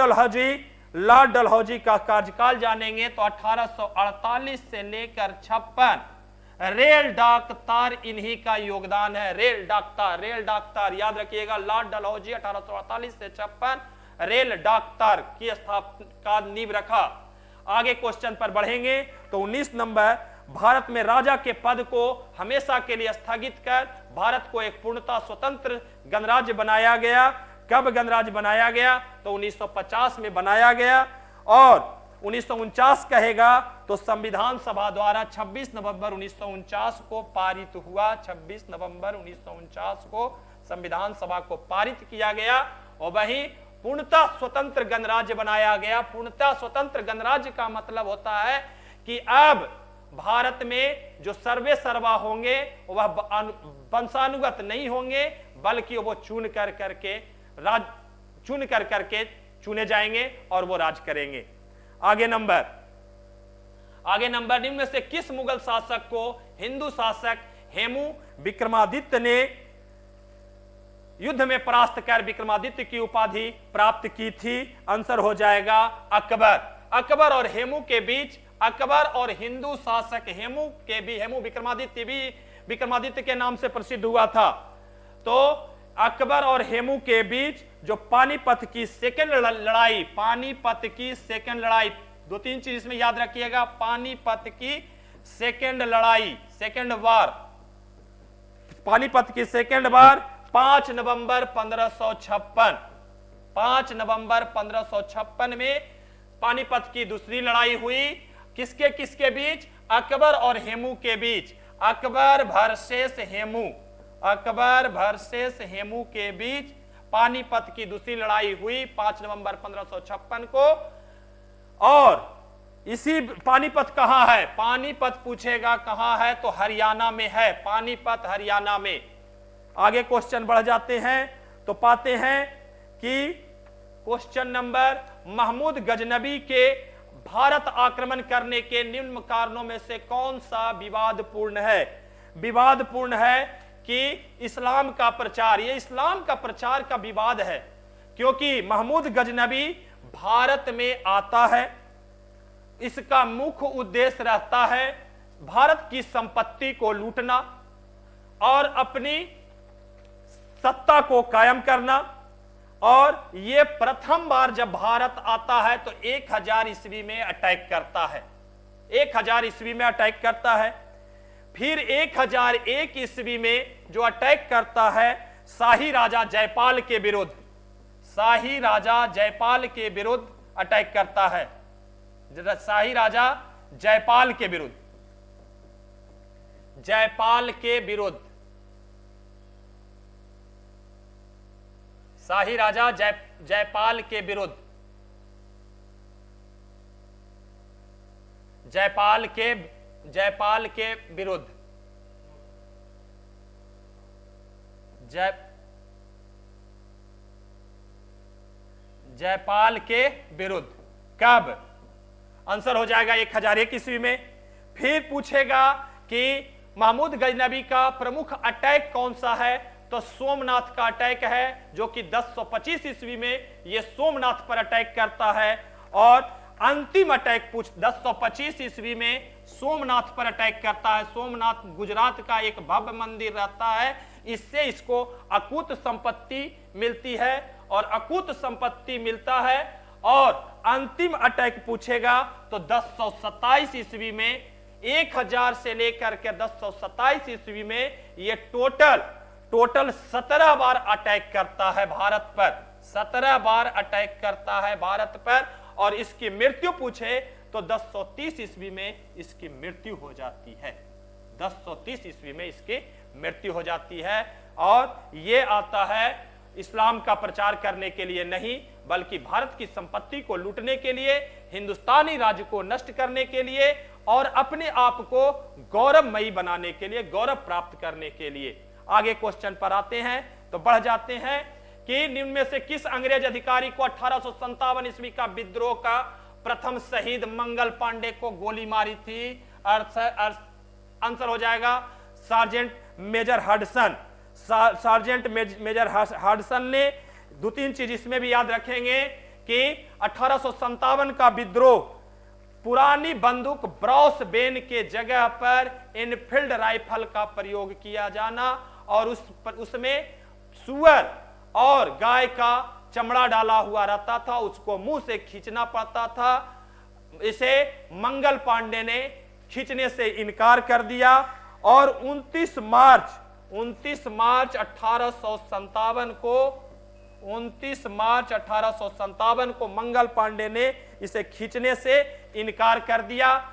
डलहौजी का कार्यकाल जानेंगे तो 1848 से लेकर 56। रेल डाक तार इन्हीं का योगदान है। रेल डाक तार याद रखिएगा। लॉर्ड डलहौजी 1848 से 56 रेल डाक तार की स्थापना का नींव रखा। आगे क्वेश्चन पर बढ़ेंगे तो 19 नंबर, भारत में राजा के पद को हमेशा के लिए स्थगित कर भारत को एक पूर्णतः स्वतंत्र गणराज्य बनाया गया। कब गणराज्य बनाया गया? तो 1950 में बनाया गया। और 1949 कहेगा तो संविधान सभा द्वारा 26 नवंबर 1949 को पारित हुआ। 26 नवंबर 1949 को संविधान सभा को पारित किया गया और वही पूर्णतः स्वतंत्र गणराज्य बनाया गया। पूर्णतः स्वतंत्र गणराज्य का मतलब होता है कि अब भारत में जो सर्वे सर्वा होंगे वह वंशानुगत नहीं होंगे, बल्कि वो चुन करके चुने जाएंगे और वो राज करेंगे। आगे नंबर निम्न में से किस मुगल शासक को हिंदू शासक हेमू विक्रमादित्य ने युद्ध में परास्त कर विक्रमादित्य की उपाधि प्राप्त की थी? आंसर हो जाएगा अकबर। अकबर और हेमू के बीच, अकबर और हिंदू शासक हेमू विक्रमादित्य के नाम से प्रसिद्ध हुआ था। तो अकबर और हेमू के बीच जो पानीपत की सेकंड लड़ाई, 2-3 चीज इसमें याद रखिएगा। पानीपत की सेकंड लड़ाई, सेकंड वार, पानीपत की सेकंड वार 5 नवंबर 1556। 5 नवंबर 1556 में पानीपत की दूसरी लड़ाई हुई। किसके किसके बीच? अकबर और हेमू के बीच। अकबर वर्सेस हेमू के बीच पानीपत की दूसरी लड़ाई हुई 5 नवंबर 1556 को। और इसी पानीपत कहां है? पानीपत पूछेगा कहां है तो हरियाणा में है। पानीपत हरियाणा में। आगे क्वेश्चन बढ़ जाते हैं तो पाते हैं कि क्वेश्चन नंबर, महमूद गजनबी के भारत आक्रमण करने के निम्न कारणों में से कौन सा विवादपूर्ण है? विवादपूर्ण है कि इस्लाम का प्रचार। ये इस्लाम का प्रचार का विवाद है, क्योंकि महमूद गजनबी भारत में आता है। इसका मुख्य उद्देश्य रहता है भारत की संपत्ति को लूटना और अपनी सत्ता को कायम करना। और ये प्रथम बार जब भारत आता है तो 1000 ईस्वी में अटैक करता है। 1000 ईस्वी में अटैक करता है। फिर 1001 ईस्वी में जो अटैक करता है शाही राजा जयपाल के विरुद्ध, शाही राजा जयपाल के विरुद्ध अटैक करता है। शाही राजा जयपाल के विरुद्ध, शाही राजा जयपाल के विरुद्ध, जयपाल के विरुद्ध, जयपाल के विरुद्ध। कब? आंसर हो जाएगा 1001 ईस्वी में। फिर पूछेगा कि महमूद गजनबी का प्रमुख अटैक कौन सा है? तो सोमनाथ का अटैक है, जो कि 1025 ईस्वी में यह सोमनाथ पर अटैक करता है। और अंतिम अटैक 1025 ईस्वी में सोमनाथ पर अटैक करता है। सोमनाथ गुजरात का एक भव्य मंदिर रहता है। इससे इसको अकूत संपत्ति मिलती है और अकूत संपत्ति मिलता है। और अंतिम अटैक पूछेगा तो 1027 ईस्वी में, 1000 से लेकर के 1027 ईस्वी में ये टोटल 17 बार अटैक करता है भारत पर। 17 बार अटैक करता है भारत पर। और इसकी मृत्यु पूछे तो 1030 ईस्वी में इसकी मृत्यु हो जाती है। 1030 ईस्वी में इसकी मृत्यु हो जाती है। और ये आता है इस्लाम का प्रचार करने के लिए नहीं, बल्कि भारत की संपत्ति को लूटने के लिए, हिंदुस्तानी राज्य को नष्ट करने के लिए और अपने आप को गौरवमयी बनाने के लिए, गौरव प्राप्त करने के लिए। आगे क्वेश्चन पर आते हैं तो बढ़ जाते हैं कि निम्न में से किस अंग्रेज अधिकारी को 1857 ईस्वी का विद्रोह का प्रथम शहीद मंगल पांडे को गोली मारी थी? आंसर हो जाएगा Sergeant Major Hudson. Sergeant Major Hudson ने। दो तीन चीज इसमें भी याद रखेंगे कि 1857 का विद्रोह पुरानी बंदूक ब्राउस बेन के जगह पर इनफील्ड राइफल का प्रयोग किया जाना और उसमें सुअर और गाय का चमड़ा डाला हुआ रहता था, उसको मुंह से खींचना पड़ता था। इसे मंगल पांडे ने खींचने से इनकार कर दिया और 29 मार्च 1857 को मंगल पांडे ने इसे खींचने से इनकार कर दिया।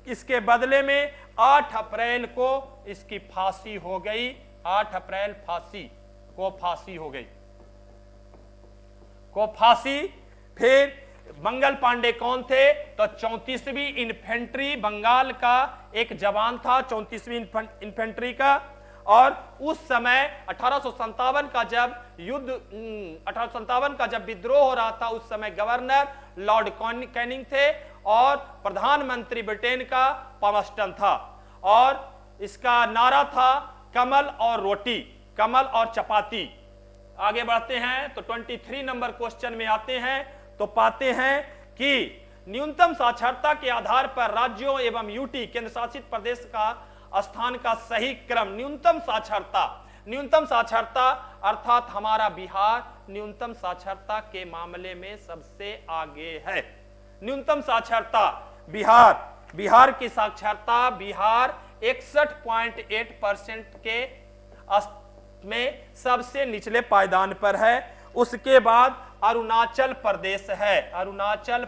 इसके बदले में 8 अप्रैल को इसकी फांसी हो गई। 8 अप्रैल फांसी हो गई। फिर मंगल पांडे कौन थे? तो 34वीं इन्फेंट्री बंगाल का एक जवान था, 34वीं इन्फेंट्री का। और उस समय 1857 का जब विद्रोह हो रहा था, उस समय गवर्नर लॉर्ड कैनिंग थे और प्रधानमंत्री ब्रिटेन का पामस्टन था। और इसका नारा था कमल और रोटी, कमल और चपाती। आगे बढ़ते हैं तो 23 नंबर क्वेश्चन में आते हैं तो पाते हैं कि न्यूनतम साक्षरता के आधार पर राज्यों एवं यूटी केंद्र शासित प्रदेश का स्थान का सही क्रम। न्यूनतम साक्षरता अर्थात हमारा बिहार न्यूनतम साक्षरता के मामले में सबसे आगे है। न्यूनतम साक्षरता बिहार की साक्षरता 61.8% के में सबसे निचले पायदान पर है। उसके बाद अरुणाचल प्रदेश है। अरुणाचल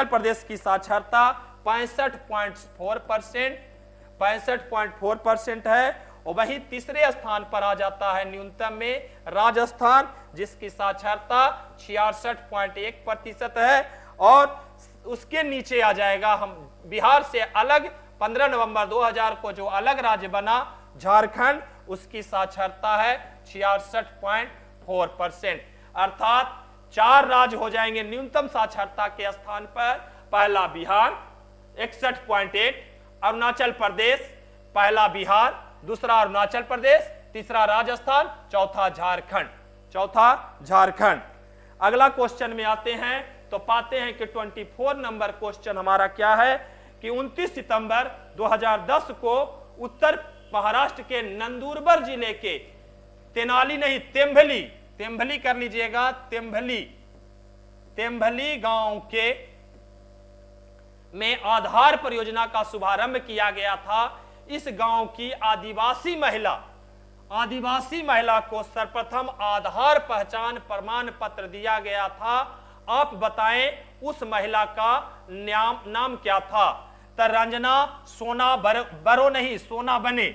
प्रदेश की साक्षरता 65.4% है। और वही तीसरे स्थान पर आ जाता है न्यूनतम में राजस्थान, जिसकी साक्षरता 66.1% है। और उसके नीचे आ जाएगा हम बिहार से अलग 15 नवंबर 2000 को जो अलग राज्य बना झारखंड, उसकी साक्षरता है 66.4%। अर्थात 4 राज्य हो जाएंगे न्यूनतम साक्षरता के स्थान पर। पहला बिहार 61.8, अरुणाचल प्रदेश, पहला बिहार, दूसरा अरुणाचल प्रदेश, तीसरा राजस्थान, चौथा झारखंड। अगला क्वेश्चन में आते हैं तो पाते हैं कि 24 नंबर क्वेश्चन हमारा क्या है कि 29 सितंबर 2010 को उत्तर महाराष्ट्र के नंदुरबार जिले के तेम्भली कर लीजिएगा, तेम्भली गांव के में आधार परियोजना का शुभारंभ किया गया था। इस गांव की आदिवासी महिला को सर्वप्रथम आधार पहचान प्रमाण पत्र दिया गया था। आप बताएं उस महिला का नाम क्या था? तो रंजना सोना बरो नहीं, सोना बने,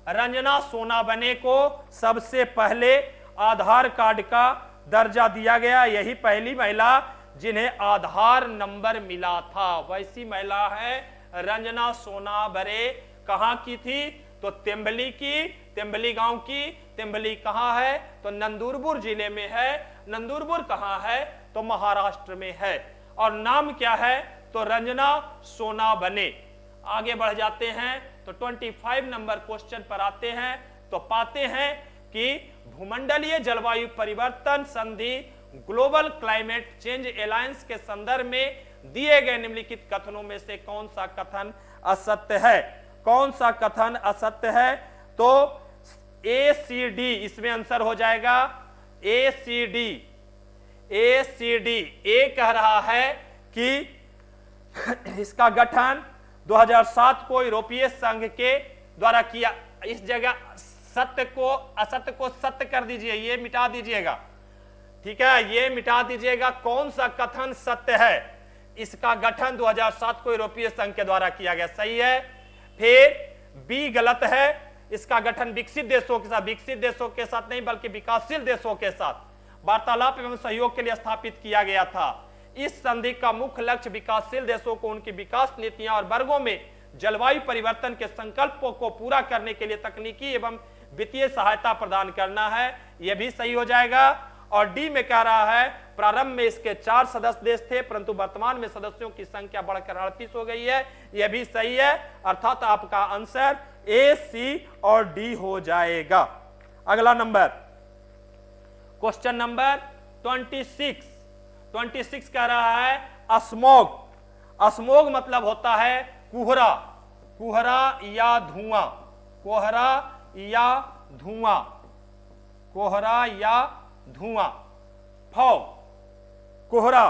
रंजना सोना बने को सबसे पहले आधार कार्ड का दर्जा दिया गया। यही पहली महिला जिन्हें आधार नंबर मिला था, वैसी महिला है रंजना सोना बरे। कहां की थी? तो तेम्भली गांव की। तेम्भली कहां है? तो नंदुरबार जिले में है। नंदुरबार कहां है? तो महाराष्ट्र में है। और नाम क्या है? तो रंजना सोना बने। आगे बढ़ जाते हैं तो 25 नंबर क्वेश्चन पर आते हैं तो पाते हैं कि भूमंडलीय जलवायु परिवर्तन संधि ग्लोबल क्लाइमेट चेंज अलायंस के संदर्भ में दिए गए निम्नलिखित कथनों में से कौन सा कथन असत्य है? तो ACD इसमें आंसर हो जाएगा। ACD ए कह रहा है कि इसका गठन 2007 को यूरोपीय संघ के द्वारा किया। इस जगह असत्य को सत्य कर दीजिए, ये मिटा दीजिएगा, ठीक है, ये मिटा दीजिएगा। कौन सा कथन सत्य है इसका गठन 2007 को यूरोपीय संघ के द्वारा किया गया, सही है। फिर बी गलत है, इसका गठन विकसित देशों के साथ नहीं बल्कि विकासशील देशों के साथ वार्तालाप एवं सहयोग के लिए स्थापित किया गया था। इस संधि का मुख्य लक्ष्य विकासशील देशों को उनकी विकास नीतियां और वर्गों में जलवायु परिवर्तन के संकल्पों को पूरा करने के लिए तकनीकी एवं वित्तीय सहायता प्रदान करना है, यह भी सही हो जाएगा। और डी में कह रहा है प्रारंभ में इसके 4 सदस्य देश थे परंतु वर्तमान में सदस्यों की संख्या बढ़कर 38 हो गई है, यह भी सही है। अर्थात आपका आंसर ए, सी और डी हो जाएगा। अगला नंबर, क्वेश्चन नंबर 26 कह रहा है अस्मोग। अस्मोग मतलब होता है कुहरा, कोहरा या धुआं, कोहरा या धुआं, कोहरा या धुआं, फॉग, कोहरा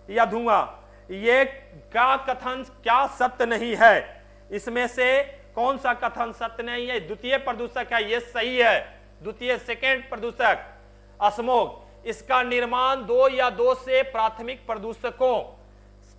या धुआं। ये क्या कथन क्या सत्य नहीं है, इसमें से कौन सा कथन सत्य नहीं है? द्वितीय प्रदूषक है, ये सही है। द्वितीय सेकेंड प्रदूषक अस्मोग, इसका निर्माण 2 या 2 से प्राथमिक प्रदूषकों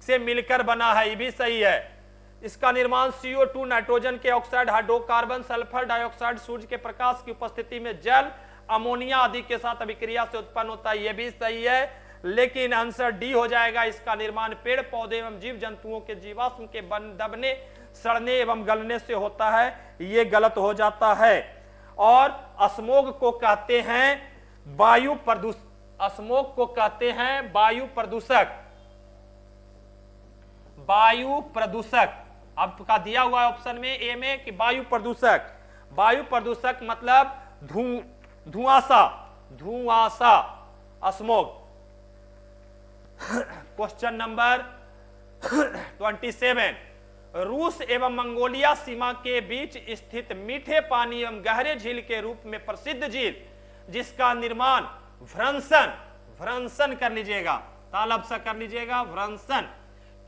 से मिलकर बना है, ये भी सही है। इसका निर्माण CO2 नाइट्रोजन के ऑक्साइड, हाइड्रोकार्बन, सल्फर डाइऑक्साइड, सूर्य के प्रकाश की उपस्थिति में जल, अमोनिया आदि के साथ अभिक्रिया से उत्पन्न होता है, यह भी सही है। लेकिन आंसर डी हो जाएगा, इसका निर्माण पेड़ पौधे एवं जीव जंतुओं के जीवाश्म के दबने, सड़ने एवं गलने से होता है, यह गलत हो जाता है। और अस्मोग को कहते हैं वायु प्रदूषक, अस्मोग को कहते हैं वायु प्रदूषक, वायु प्रदूषक। आपका दिया हुआ है ऑप्शन में ए में कि वायु प्रदूषक, वायु प्रदूषक मतलब धुआंसा, धुआंसा, अस्मोग। क्वेश्चन नंबर 27, रूस एवं मंगोलिया सीमा के बीच स्थित मीठे पानी एवं गहरे झील के रूप में प्रसिद्ध झील जिसका निर्माण व्रंसन कर लीजिएगा, तालब सा कर लीजिएगा, व्रंसन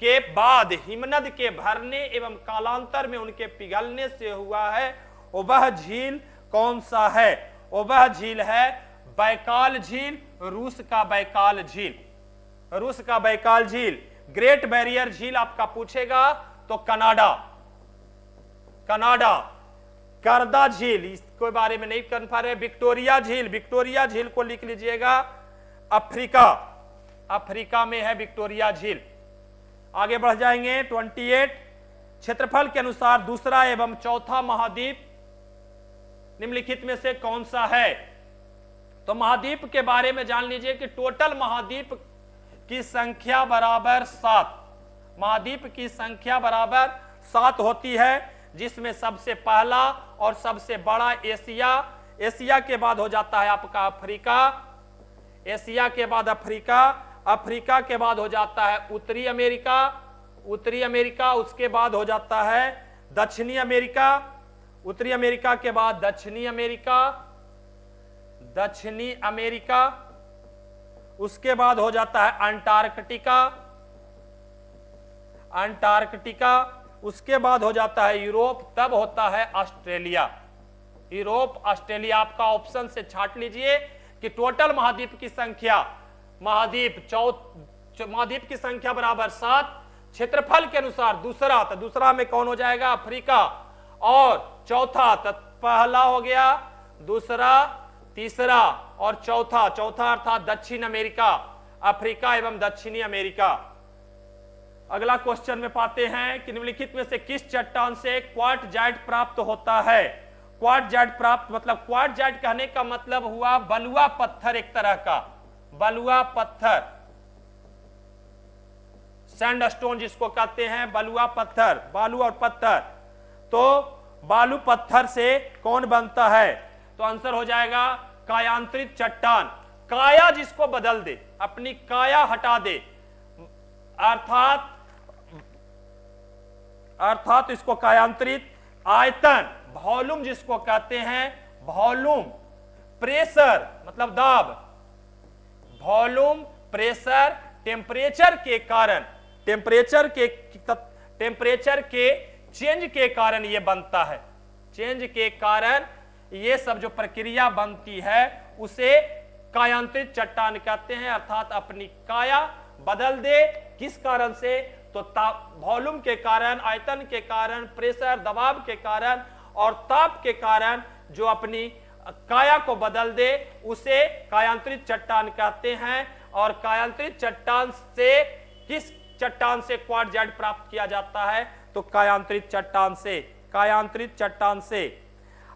के बाद हिमनद के भरने एवं कालांतर में उनके पिघलने से हुआ है, वह झील कौन सा है? वह झील है बैकाल झील, रूस का बैकाल झील, रूस का बैकाल झील। ग्रेट बैरियर झील आपका पूछेगा तो कनाडा, कनाडा। करदा झील इसके बारे में नहीं कन्फर्म है। विक्टोरिया झील, विक्टोरिया झील को लिख लीजिएगा, अफ्रीका, अफ्रीका में है विक्टोरिया झील। आगे बढ़ जाएंगे 28, क्षेत्रफल के अनुसार दूसरा एवं चौथा महाद्वीप निम्नलिखित में से कौन सा है? तो महाद्वीप के बारे में जान लीजिए कि टोटल महाद्वीप की संख्या बराबर 7, महाद्वीप की संख्या बराबर 7 होती है, जिसमें सबसे पहला और सबसे बड़ा एशिया, एशिया के बाद हो जाता है आपका अफ्रीका, एशिया के बाद अफ्रीका, अफ्रीका के बाद हो जाता है उत्तरी अमेरिका, उत्तरी अमेरिका, उसके बाद हो जाता है दक्षिणी अमेरिका, उत्तरी अमेरिका के बाद दक्षिणी अमेरिका, दक्षिणी अमेरिका, उसके बाद हो जाता है अंटार्कटिका, अंटार्कटिका, उसके बाद हो जाता है यूरोप, तब होता है ऑस्ट्रेलिया, यूरोप, ऑस्ट्रेलिया। आपका ऑप्शन से छांट लीजिए कि टोटल महाद्वीप की संख्या, महाद्वीप की संख्या बराबर 7, क्षेत्रफल के अनुसार दूसरा, तो दूसरा में कौन हो जाएगा? अफ्रीका। और चौथा, तो पहला हो गया, दूसरा, तीसरा और चौथा, चौथा अर्थात दक्षिण अमेरिका, अफ्रीका एवं दक्षिणी अमेरिका। अगला क्वेश्चन में पाते हैं कि निम्नलिखित में से किस चट्टान से क्वार्टजाइट प्राप्त होता है? क्वार्टजाइट प्राप्त मतलब, क्वार्टजाइट कहने का मतलब हुआ बलुआ पत्थर, एक तरह का बलुआ पत्थर, सैंडस्टोन जिसको कहते हैं, बलुआ पत्थर, बालू और पत्थर। तो बालू पत्थर से कौन बनता है? तो आंसर हो जाएगा कायांतरित चट्टान, काया जिसको बदल दे, अपनी काया हटा दे, अर्थात इसको कायांतरित, आयतन, वॉल्यूम जिसको कहते हैं, वॉल्यूम, प्रेशर मतलब दाब, वॉल्यूम, प्रेशर, टेम्परेचर के कारण, टेम्परेचर के चेंज के कारण यह बनता है, चेंज के कारण ये सब जो प्रक्रिया बनती है उसे कायांतरित चट्टान कहते हैं, अर्थात अपनी काया बदल दे। किस कारण से? तो वॉल्यूम के कारण, आयतन के कारण, प्रेशर दबाव के कारण और ताप के कारण जो अपनी काया को बदल दे उसे कायांतरित चट्टान कहते हैं। और कायांतरित चट्टान से, किस चट्टान से क्वार्ट्ज प्राप्त किया जाता है? तो कायांतरित चट्टान से, कायांतरित चट्टान से।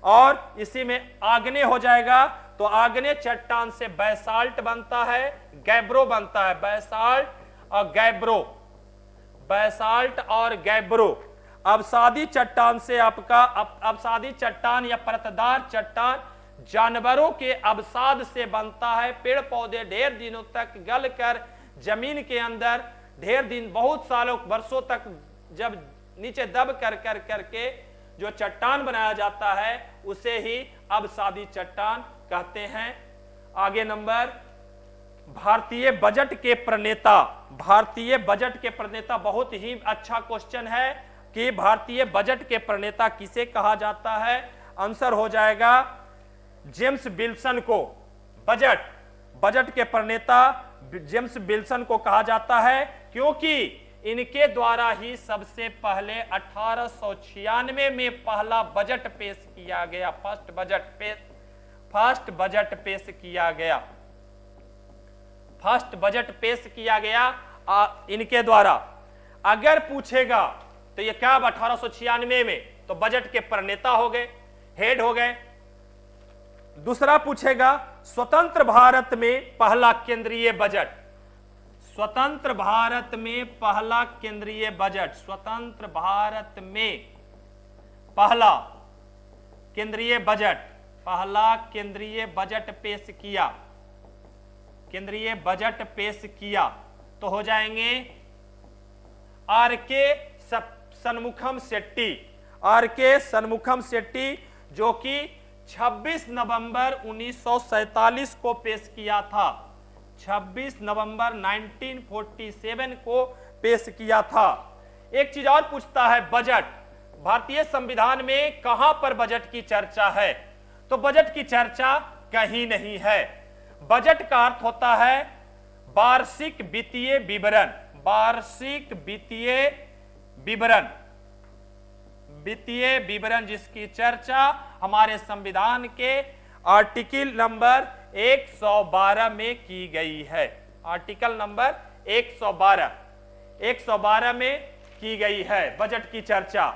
और इसी में आग्नेय हो जाएगा, तो आग्नेय चट्टान से बैसाल्ट बनता है, गैब्रो बनता है, बैसाल्ट और गैब्रो, बैसाल्ट और गैब्रो। अवसादी चट्टान से आपका अवसादी चट्टान या परतदार चट्टान जानवरों के अवसाद से बनता है। पेड़ पौधे ढेर दिनों तक गलकर जमीन के अंदर ढेर दिन, बहुत सालों वर्षों तक जब नीचे दब कर करके जो चट्टान बनाया जाता है उसे ही अवसादी चट्टान कहते हैं। आगे नंबर, भारतीय बजट के प्रणेता। भारतीय बजट के प्रणेता बहुत ही अच्छा क्वेश्चन है कि भारतीय बजट के प्रणेता किसे कहा जाता है? आंसर हो जाएगा जेम्स विल्सन को। बजट के प्रणेता जेम्स विल्सन को कहा जाता है, क्योंकि इनके द्वारा ही सबसे पहले 1896 में पहला बजट पेश किया गया। फर्स्ट बजट पेश किया गया, फर्स्ट बजट पेश किया गया इनके द्वारा। अगर पूछेगा तो ये क्या 1896 में, तो बजट के प्रणेता हो गए, हेड हो गए। दूसरा पूछेगा स्वतंत्र भारत में पहला केंद्रीय बजट, स्वतंत्र भारत में पहला केंद्रीय बजट, स्वतंत्र भारत में पहला केंद्रीय बजट, पहला केंद्रीय बजट पेश किया, केंद्रीय बजट पेश किया तो हो जाएंगे आर.के. सन्मुखम शेट्टी, आर.के. सन्मुखम शेट्टी, जो कि 26 नवंबर 1947 को पेश किया था, 26 नवंबर 1947 को पेश किया था। एक चीज और पूछता है, बजट, भारतीय संविधान में कहां पर बजट की चर्चा है? तो बजट की चर्चा कहीं नहीं है। बजट का अर्थ होता है वार्षिक वित्तीय विवरण, वार्षिक वित्तीय विवरण, वित्तीय विवरण जिसकी चर्चा हमारे संविधान के आर्टिकल नंबर 112 में की गई है। आर्टिकल नंबर 112 में की गई है बजट की चर्चा।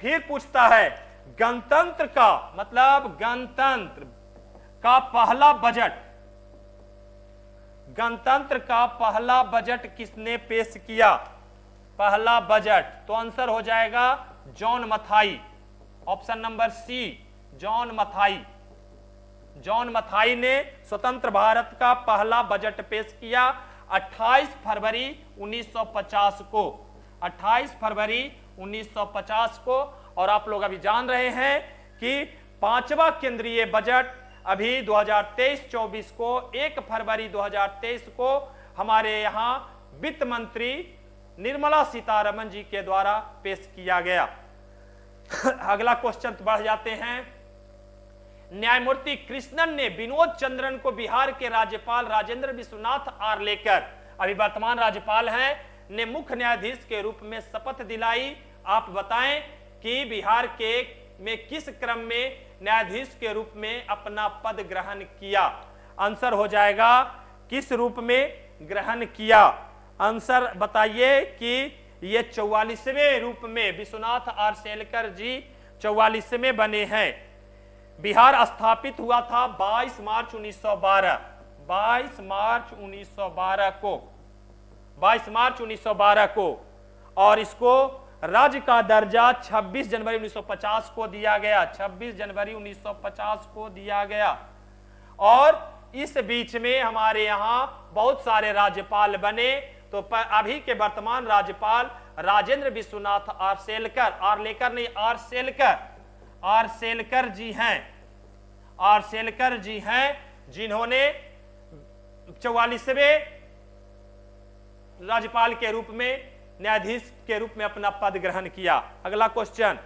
फिर पूछता है गणतंत्र का मतलब, गणतंत्र का पहला बजट, गणतंत्र का पहला बजट किसने पेश किया? पहला बजट, तो आंसर हो जाएगा John Mathai, option number C, John Mathai. John Mathai ने स्वतंत्र भारत का पहला बजट पेश किया 28 फरवरी 1950 को, 28 फरवरी 1950 को। और आप लोग अभी जान रहे हैं कि पांचवा केंद्रीय बजट अभी 2023-24 को 1 फरवरी 2023 को हमारे यहां वित्त मंत्री निर्मला सीतारमण जी के द्वारा पेश किया गया। अगला क्वेश्चन बढ़ जाते हैं। न्यायमूर्ति कृष्णन ने विनोद चंद्रन को बिहार के राज्यपाल राजेंद्र विश्वनाथ आर्लेकर, अभी वर्तमान राज्यपाल हैं, ने मुख्य न्यायाधीश के रूप में शपथ दिलाई। आप बताएं कि बिहार के में किस क्रम में न्यायाधीश के रूप में अपना पद ग्रहण किया? आंसर हो जाएगा किस रूप में ग्रहण किया? आंसर बताइए कि ये 44वें रूप में विश्वनाथ आर्लेकर जी 44वें बने हैं। बिहार स्थापित हुआ था 22 मार्च 1912, 22 मार्च 1912 को, 22 मार्च 1912 को, और इसको राज्य का दर्जा 26 जनवरी 1950 को दिया गया, 26 जनवरी 1950 को दिया गया। और इस बीच में हमारे यहां बहुत सारे राज्यपाल बने। तो अभी के वर्तमान राज्यपाल राजेंद्र विश्वनाथ आर्लेकर, आर्लेकर नहीं आर्लेकर, आर्लेकर जी हैं, आर्लेकर जी हैं, जिन्होंने 44वें राज्यपाल के रूप में, न्यायाधीश के रूप में अपना पद ग्रहण किया। अगला क्वेश्चन,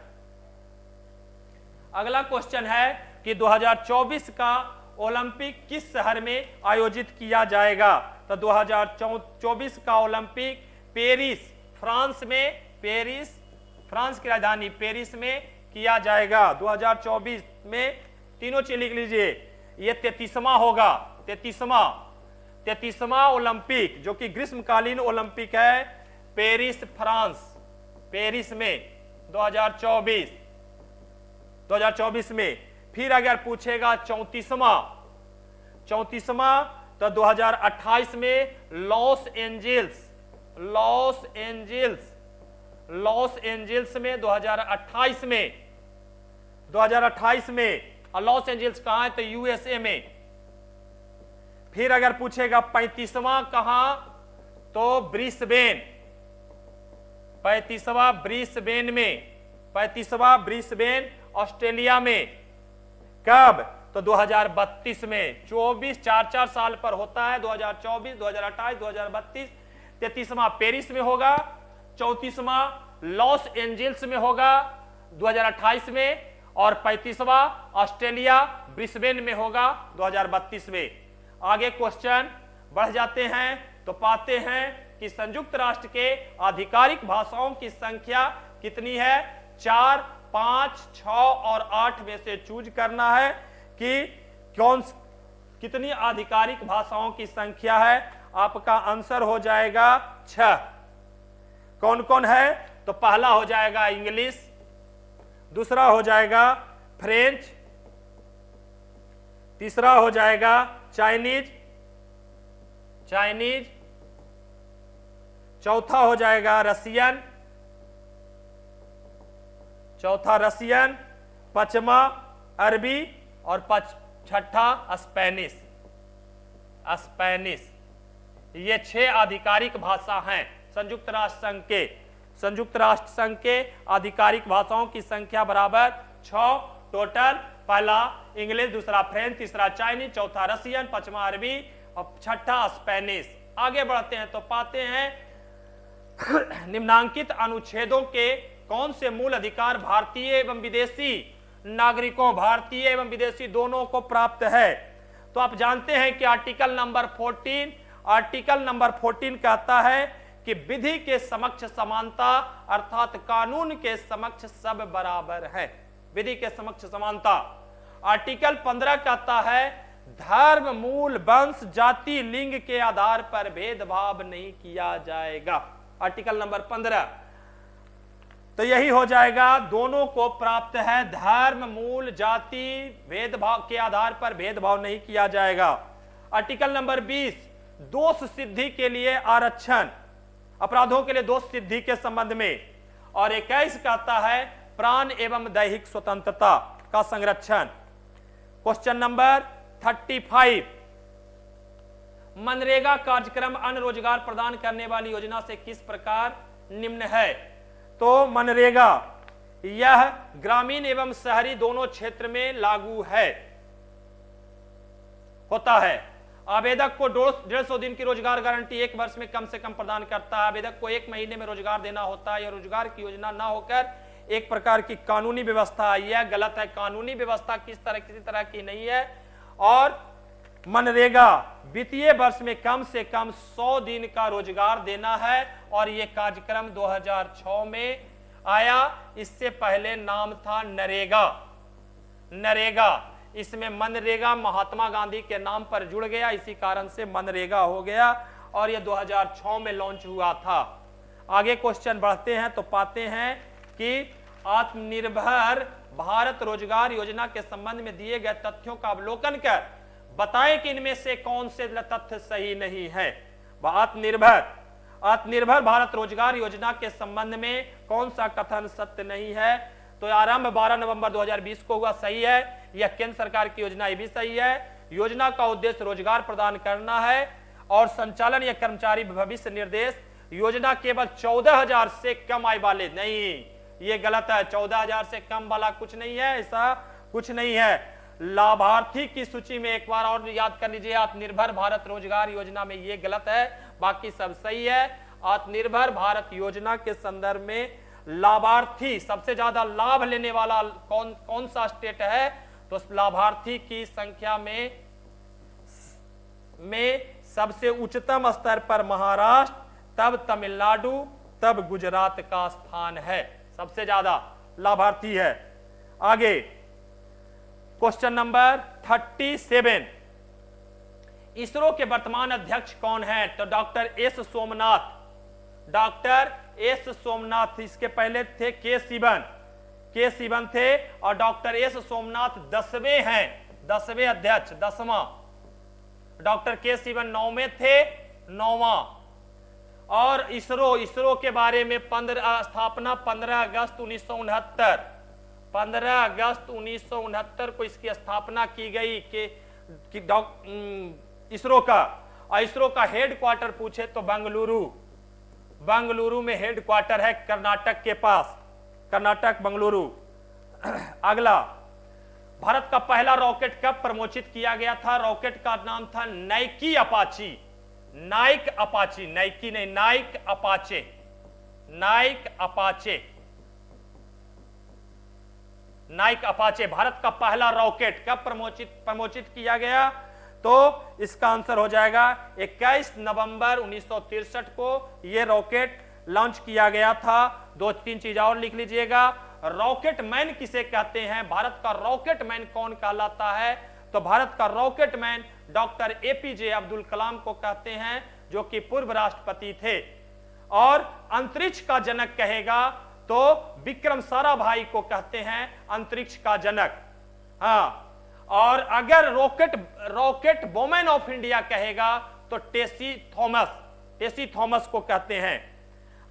अगला क्वेश्चन है कि 2024 का ओलंपिक किस शहर में आयोजित किया जाएगा? तो 2024 का ओलंपिक पेरिस, फ्रांस में, पेरिस फ्रांस की राजधानी पेरिस में किया जाएगा 2024 में। तीनों चीज लिख लीजिए। ये 33वां होगा, 33वां ओलंपिक, जो कि ग्रीष्मकालीन ओलंपिक है, पेरिस फ्रांस, पेरिस में 2024 में। फिर अगर पूछेगा 34वां तो 2028 में लॉस एंजिल्स में, 2028 में। और लॉस एंजिल्स कहां है? तो यूएसए में। फिर अगर पूछेगा 35वां कहां, तो ब्रिस्बेन, 35वां ब्रिस्बेन ऑस्ट्रेलिया में। कब? तो 2032 में। 24 4 साल पर होता है, 2024, 2028, 2032। 33वां पेरिस में होगा, 34वां लॉस एंजिल्स में होगा 2028 में, और 35वां ऑस्ट्रेलिया ब्रिस्बेन में होगा 2032 में। आगे क्वेश्चन बढ़ जाते हैं तो पाते हैं कि संयुक्त राष्ट्र के आधिकारिक भाषाओं की संख्या कितनी है? 4, 5, 6 और 8 में से चूज करना है कि कितनी आधिकारिक भाषाओं की संख्या है। आपका आंसर हो जाएगा 6। कौन कौन है? तो पहला हो जाएगा इंग्लिश, दूसरा हो जाएगा फ्रेंच, तीसरा हो जाएगा चाइनीज, चौथा हो जाएगा रसियन, पांचवा अरबी, और छठा स्पेनिश। ये 6 आधिकारिक भाषा हैं संयुक्त राष्ट्र संघ के आधिकारिक भाषाओं की संख्या बराबर 6 टोटल। पहला इंग्लिश, दूसरा फ्रेंच, तीसरा चाइनीज, चौथा रसियन, पांचवा अरबी और छठा स्पेनिश। आगे बढ़ते हैं तो पाते हैं निम्नांकित अनुच्छेदों के कौन से मूल अधिकार भारतीय एवं विदेशी नागरिकों, भारतीय एवं विदेशी दोनों को प्राप्त है? तो आप जानते हैं कि आर्टिकल नंबर 14 कहता है कि विधि के समक्ष समानता, अर्थात कानून के समक्ष सब बराबर है, विधि के समक्ष समानता। आर्टिकल 15 कहता है धर्म, मूल, वंश, जाति, लिंग के आधार पर भेदभाव नहीं किया जाएगा। Article number 15। तो यही हो जाएगा, दोनों को प्राप्त है, धर्म, मूल, जाति, भेदभाव के आधार पर भेदभाव नहीं किया जाएगा। आर्टिकल नंबर 20 दोष सिद्धि के लिए आरक्षण, अपराधों के लिए दोष सिद्धि के संबंध में। और 21 कहता है प्राण एवं दैहिक स्वतंत्रता का संरक्षण। क्वेश्चन नंबर 35 मनरेगा कार्यक्रम अन्य रोजगार प्रदान करने वाली योजना से किस प्रकार निम्न है? तो मनरेगा यह ग्रामीण एवं शहरी दोनों क्षेत्र में लागू होता है। आवेदक को 150 दिन की रोजगार गारंटी 1 वर्ष में कम से कम प्रदान करता है। आवेदक को 1 महीने में रोजगार देना होता है। यह रोजगार की योजना ना होकर एक प्रकार की कानूनी व्यवस्था है। यह गलत है, कानूनी व्यवस्था किसी तरह की नहीं है। और मनरेगा वित्तीय वर्ष में कम से कम 100 दिन का रोजगार देना है। और यह कार्यक्रम 2006 में आया। इससे पहले नाम था नरेगा। इसमें मनरेगा महात्मा गांधी के नाम पर जुड़ गया, इसी कारण से मनरेगा हो गया। और यह 2006 में लॉन्च हुआ था। आगे क्वेश्चन बढ़ते हैं तो पाते हैं कि आत्मनिर्भर भारत रोजगार योजना के संबंध में दिए गए तथ्यों का अवलोकन कर बताएं कि इनमें से कौन से तथ्य सही नहीं है। आत्मनिर्भर भारत रोजगार योजना के संबंध में कौन सा कथन सत्य नहीं है? तो आरंभ 12 नवंबर 2020 को हुआ, सही है। यह केंद्र सरकार की योजना, ये भी सही है। योजना का उद्देश्य रोजगार प्रदान करना है और संचालन या कर्मचारी भविष्य निर्देश। योजना केवल 14,000 से कम आय वाले, नहीं, ये गलत है। 14,000 से कम वाला कुछ नहीं है, ऐसा कुछ नहीं है। लाभार्थी की सूची में एक बार और याद कर लीजिए, आत्मनिर्भर भारत रोजगार योजना में ये गलत है, बाकी सब सही है। आत्मनिर्भर भारत योजना के संदर्भ में लाभार्थी सबसे ज्यादा लाभ लेने वाला कौन सा स्टेट है? तो लाभार्थी की संख्या में सबसे उच्चतम स्तर पर महाराष्ट्र, तब तमिलनाडु, तब गुजरात का स्थान है, सबसे ज्यादा लाभार्थी है। आगे क्वेश्चन नंबर 37, इसरो के वर्तमान अध्यक्ष कौन है? तो doctor S Somnath, doctor S Somnath. इसके पहले थे के सिवन थे, और डॉक्टर एस सोमनाथ 10वें हैं, 10वें अध्यक्ष, 10वां। डॉक्टर के सिवन 9वें थे, 9वां। और इसरो के बारे में स्थापना 15 अगस्त 1969, 15 अगस्त 1969 को इसकी स्थापना की गई कि इसरो का। और इसरो का हेड क्वार्टर पूछे तो बेंगलुरु में हेड क्वार्टर है, कर्नाटक के पास, कर्नाटक बेंगलुरु। अगला, भारत का पहला रॉकेट कब प्रमोचित किया गया था? रॉकेट का नाम था Nike Apache, Naik Apache, Bharat का पहला रॉकेट कब प्रमोचित किया गया? तो इसका आंसर हो जाएगा 21 नवंबर 1963 को यह रॉकेट लॉन्च किया गया था। 2-3 चीज और लिख लीजिएगा। रॉकेट मैन किसे कहते हैं? भारत का रॉकेट मैन कौन कहलाता है? तो भारत का rocket man doctor APJ Abdul Kalam को कहते हैं, जो कि पूर्व राष्ट्रपति थे। और अंतरिक्ष का जनक कहेगा तो विक्रम साराभाई को कहते हैं अंतरिक्ष का जनक। हाँ, और अगर रॉकेट वुमेन ऑफ इंडिया कहेगा तो टेसी थॉमस को कहते हैं।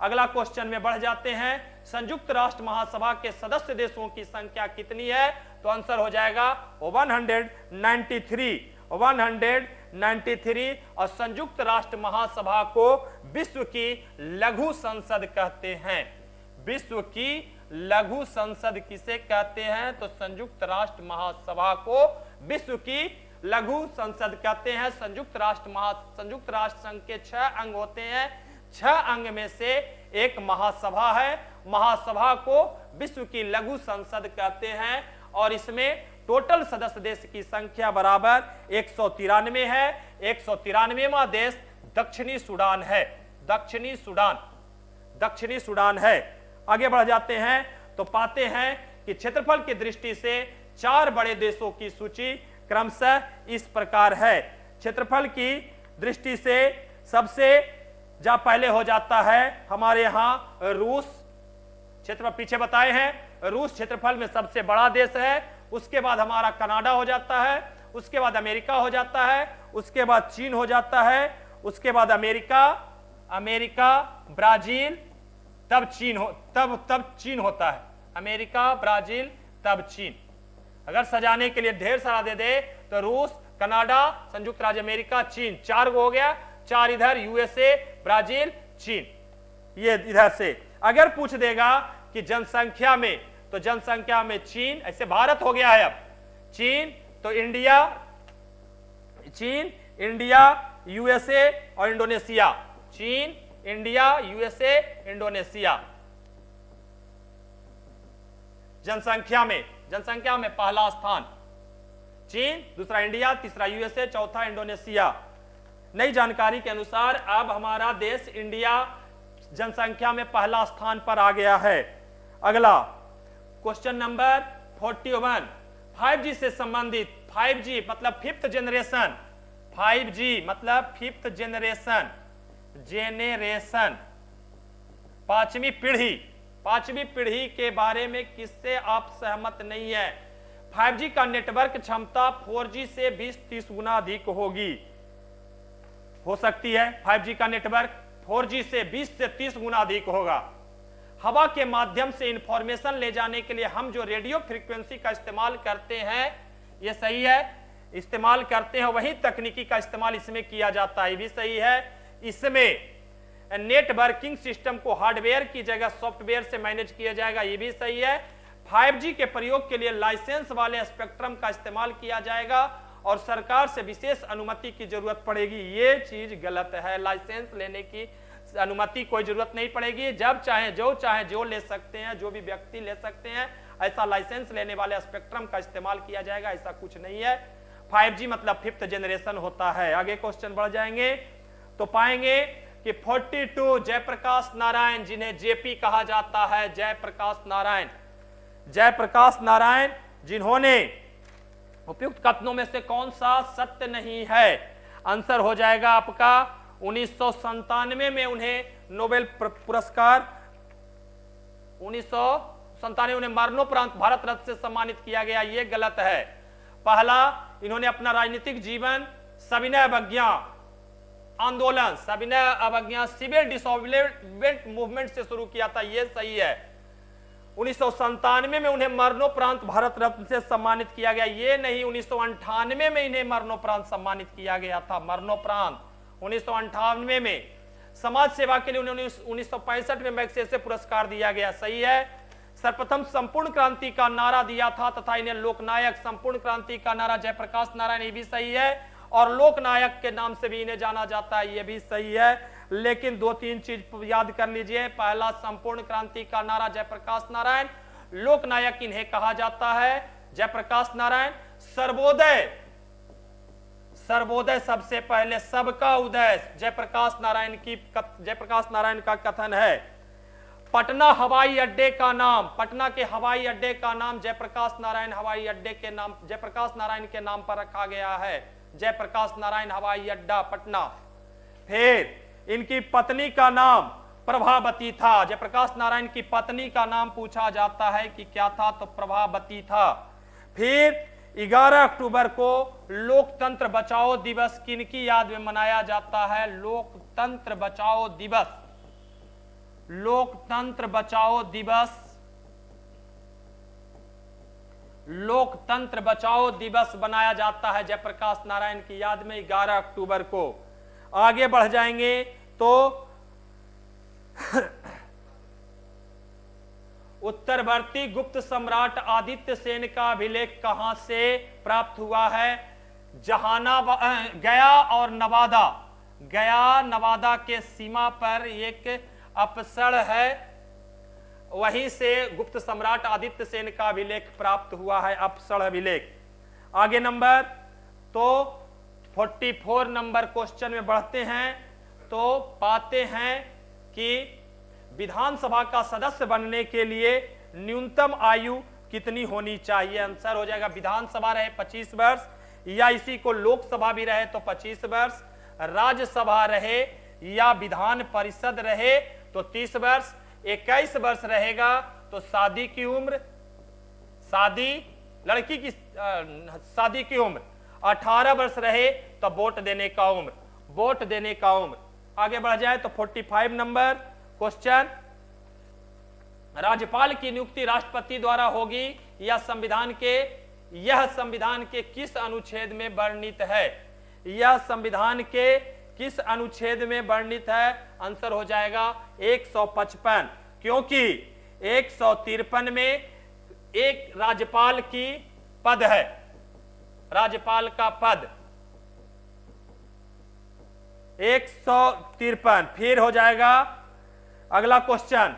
अगला क्वेश्चन में बढ़ जाते हैं। संयुक्त राष्ट्र महासभा के सदस्य देशों की संख्या कितनी है? तो आंसर हो जाएगा 193। और संयुक्त राष्ट्र महासभा को विश्व की लघु संसद कहते हैं। विश्व की लघु संसद किसे कहते हैं? तो संयुक्त राष्ट्र महासभा को विश्व की लघु संसद कहते हैं। संयुक्त राष्ट्र संघ के 6 अंग होते हैं, 6 अंग में से एक महासभा है। महासभा को विश्व की लघु संसद कहते हैं। और इसमें टोटल सदस्य देश की संख्या बराबर 193 है। 193वां देश दक्षिणी सूडान है, दक्षिणी सूडान है। आगे बढ़ जाते हैं तो पाते हैं कि क्षेत्रफल की दृष्टि से 4 बड़े देशों की सूची क्रमशः इस प्रकार है। क्षेत्रफल की दृष्टि से सबसे पहले हो जाता है हमारे यहाँ रूस। क्षेत्रफल पीछे बताए हैं, रूस क्षेत्रफल में सबसे बड़ा देश है। उसके बाद हमारा कनाडा हो जाता है, उसके बाद अमेरिका हो जाता है, उसके बाद चीन हो जाता है, उसके बाद अमेरिका, ब्राजील, तब चीन होता है। अमेरिका, ब्राजील, तब चीन। अगर सजाने के लिए ढेर सारा दे दे तो रूस, कनाडा, संयुक्त राज्य अमेरिका, चीन, 4 हो गया। 4 इधर, यूएसए, ब्राजील, चीन, ये इधर से। अगर पूछ देगा कि जनसंख्या में, तो जनसंख्या में चीन, ऐसे भारत हो गया है अब चीन, तो इंडिया, यूएसए और इंडोनेशिया। चीन, इंडिया, यूएसए, इंडोनेशिया। जनसंख्या में पहला स्थान चीन, दूसरा इंडिया, तीसरा यूएसए, चौथा इंडोनेशिया। नई जानकारी के अनुसार अब हमारा देश इंडिया जनसंख्या में पहला स्थान पर आ गया है। अगला क्वेश्चन नंबर 41, 5G से संबंधित। 5G मतलब फिफ्थ जनरेशन, 5G मतलब फिफ्थ जनरेशन, पांचवी पीढ़ी के बारे में किससे आप सहमत नहीं है? 5G का नेटवर्क क्षमता 4G से 20-30 गुना अधिक होगी, हो सकती है। 5G का नेटवर्क 4G से 20 से 30 गुना अधिक होगा। हवा के माध्यम से इंफॉर्मेशन ले जाने के लिए हम जो रेडियो फ्रीक्वेंसी का इस्तेमाल करते हैं, यह सही है, इस्तेमाल करते हैं, वही तकनीकी का इस्तेमाल इसमें किया जाता है, ये भी सही है। इसमें नेटवर्किंग सिस्टम को हार्डवेयर की जगह सॉफ्टवेयर से मैनेज किया जाएगा, ये भी सही है। 5G के प्रयोग के लिए लाइसेंस वाले स्पेक्ट्रम का इस्तेमाल किया जाएगा और सरकार से विशेष अनुमति की जरूरत पड़ेगी, ये चीज गलत है। लाइसेंस लेने की अनुमति कोई जरूरत नहीं पड़ेगी, जब चाहे जो ले सकते हैं, जो भी व्यक्ति ले सकते हैं। ऐसा लाइसेंस लेने वाले स्पेक्ट्रम का इस्तेमाल किया जाएगा, ऐसा कुछ नहीं है। 5G मतलब 5th जनरेशन होता है। आगे क्वेश्चन बढ़ जाएंगे तो पाएंगे कि 42 जयप्रकाश नारायण, जिन्हें जेपी कहा जाता है, जयप्रकाश नारायण, जयप्रकाश नारायण, जिन्होंने उपयुक्त कथनों में से कौन सा सत्य नहीं है? आंसर हो जाएगा आपका 1997 में उन्हें नोबेल पुरस्कार, 1997 उन्हें मरणोपरांत भारत रत्न से सम्मानित किया गया। यह गलत है। पहला, इन्होंने अपना राजनीतिक जीवन सविनय अवज्ञा आंदोलन, सविनय अवज्ञा सिविल डिसोबीडिएंट मूवमेंट से शुरू किया था, यह सही है। 1997 में उन्हें मरणोपरांत भारत रत्न से सम्मानित किया गया, ये नहीं 1998 में इन्हें मरणोपरांत सम्मानित किया गया था। मरणोपरांत 1998 में समाज सेवा के लिए उन्हें 1965 में मैग्सेसे पुरस्कार दिया गया, सही है। सर्वप्रथम संपूर्ण क्रांति का नारा दिया था तथा इन्हें लोकनायक, संपूर्ण क्रांति का नारा जयप्रकाश नारायण, ये भी सही है। और लोकनायक के नाम से भी इन्हें जाना जाता है, यह भी सही है। लेकिन 2-3 चीज याद कर लीजिए। पहला, संपूर्ण क्रांति का नारा जयप्रकाश नारायण, लोकनायक इन्हें कहा जाता है जयप्रकाश नारायण। सर्वोदय, सर्वोदय सबसे पहले, सबका उदय जयप्रकाश नारायण का कथन है। पटना हवाई अड्डे का नाम, पटना के हवाई अड्डे का नाम जयप्रकाश नारायण हवाई अड्डे के नाम, जयप्रकाश नारायण के नाम पर रखा गया है, जयप्रकाश नारायण हवाई अड्डा पटना। फिर इनकी पत्नी का नाम प्रभावती था। जयप्रकाश नारायण की पत्नी का नाम पूछा जाता है कि क्या था, तो प्रभावती था। फिर 11 अक्टूबर को लोकतंत्र बचाओ दिवस किनकी याद में मनाया जाता है? लोकतंत्र बचाओ दिवस, लोकतंत्र बचाओ दिवस, लोकतंत्र बचाओ दिवस बनाया जाता है जयप्रकाश नारायण की याद में 11 अक्टूबर को। आगे बढ़ जाएंगे तो उत्तरवर्ती गुप्त सम्राट आदित्य सेन का अभिलेख कहां से प्राप्त हुआ है? गया और नवादा, गया नवादा के सीमा पर एक अपसर है, वहीं से गुप्त सम्राट आदित्य सेन का अभिलेख प्राप्त हुआ है, अपसर अभिलेख। आगे नंबर तो 44 नंबर क्वेश्चन में बढ़ते हैं तो पाते हैं कि विधानसभा का सदस्य बनने के लिए न्यूनतम आयु कितनी होनी चाहिए? आंसर हो जाएगा विधानसभा रहे 25 वर्ष, या इसी को लोकसभा भी रहे तो 25 वर्ष, राज्यसभा रहे या विधान परिषद रहे तो 30 वर्ष, 21 वर्ष रहेगा तो शादी की उम्र, शादी लड़की की शादी की उम्र, 18 वर्ष रहे तो वोट देने का उम्र, वोट देने का उम्र। आगे बढ़ जाए तो 45 नंबर क्वेश्चन, राज्यपाल की नियुक्ति राष्ट्रपति द्वारा होगी या संविधान के, यह संविधान के किस अनुच्छेद में वर्णित है? यह संविधान के किस अनुच्छेद में वर्णित है? आंसर हो जाएगा 155, क्योंकि 153 में एक राज्यपाल की पद है, राज्यपाल का पद 153। फिर हो जाएगा अगला क्वेश्चन,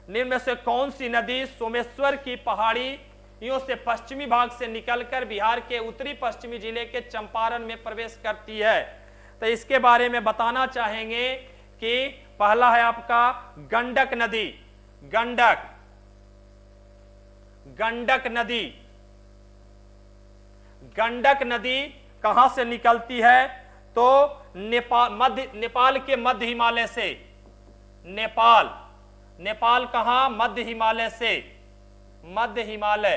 निम्न में से कौन सी नदी सोमेश्वर की पहाड़ियों से पश्चिमी भाग से निकलकर बिहार के उत्तरी पश्चिमी जिले के चंपारण में प्रवेश करती है? तो इसके बारे में बताना चाहेंगे कि पहला है आपका गंडक नदी, गंडक, गंडक नदी, गंडक नदी कहां से निकलती है? तो नेपाल के मध्य हिमालय से, नेपाल, नेपाल कहां? मध्य हिमालय से, मध्य हिमालय,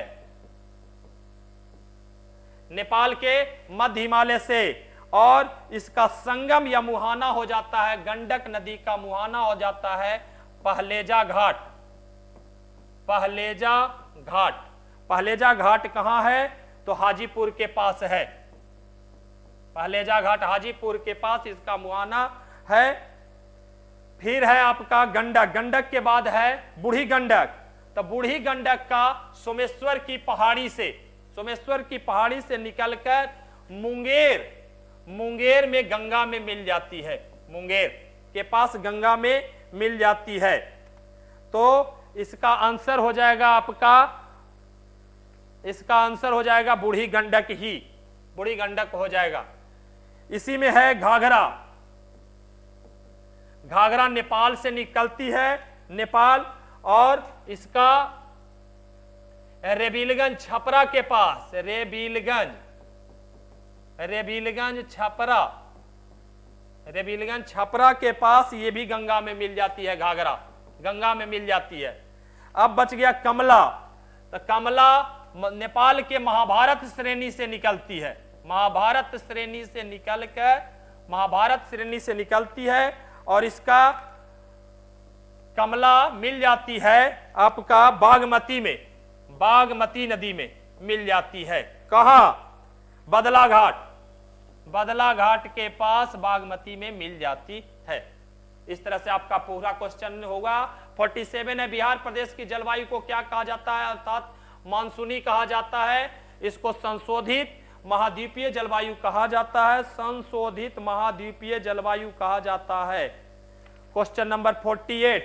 नेपाल के मध्य हिमालय से। और इसका संगम या मुहाना हो जाता है, गंडक नदी का मुहाना हो जाता है पहलेजा घाट, पहलेजा घाट। पहलेजा घाट कहां है? तो हाजीपुर के पास है, पहलेजा घाट हाजीपुर के पास इसका मुहाना है। फिर है आपका गंडक, गंडक के बाद है बूढ़ी गंडक। तो बूढ़ी गंडक का सोमेश्वर की पहाड़ी से, सोमेश्वर की पहाड़ी से निकलकर मुंगेर, मुंगेर में गंगा में मिल जाती है, मुंगेर के पास गंगा में मिल जाती है। तो इसका आंसर हो जाएगा आपका, इसका आंसर हो जाएगा बूढ़ी गंडक ही, बूढ़ी गंडक हो जाएगा। इसी में है घाघरा। घाघरा नेपाल से निकलती है, नेपाल, और इसका रेबिलगंज छपरा के पास, रेबिलगंज छपरा, रेबिलगंज छपरा के पास ये भी गंगा में मिल जाती है, घाघरा गंगा में मिल जाती है। अब बच गया कमला। तो कमला नेपाल के महाभारत श्रेणी से निकलती है, महाभारत श्रेणी से निकलकर, महाभारत श्रेणी से निकलती है, और इसका कमला मिल जाती है आपका बागमती में, बागमती नदी में मिल जाती है। कहां? बदला घाट, बदला घाट के पास बागमती में मिल जाती है। इस तरह से आपका पूरा क्वेश्चन होगा। 47 है, बिहार प्रदेश की जलवायु को क्या कहा जाता है? अर्थात मानसूनी कहा जाता है, इसको संशोधित महाद्वीपीय जलवायु कहा जाता है, संशोधित महाद्वीपीय जलवायु कहा जाता है। क्वेश्चन नंबर 48,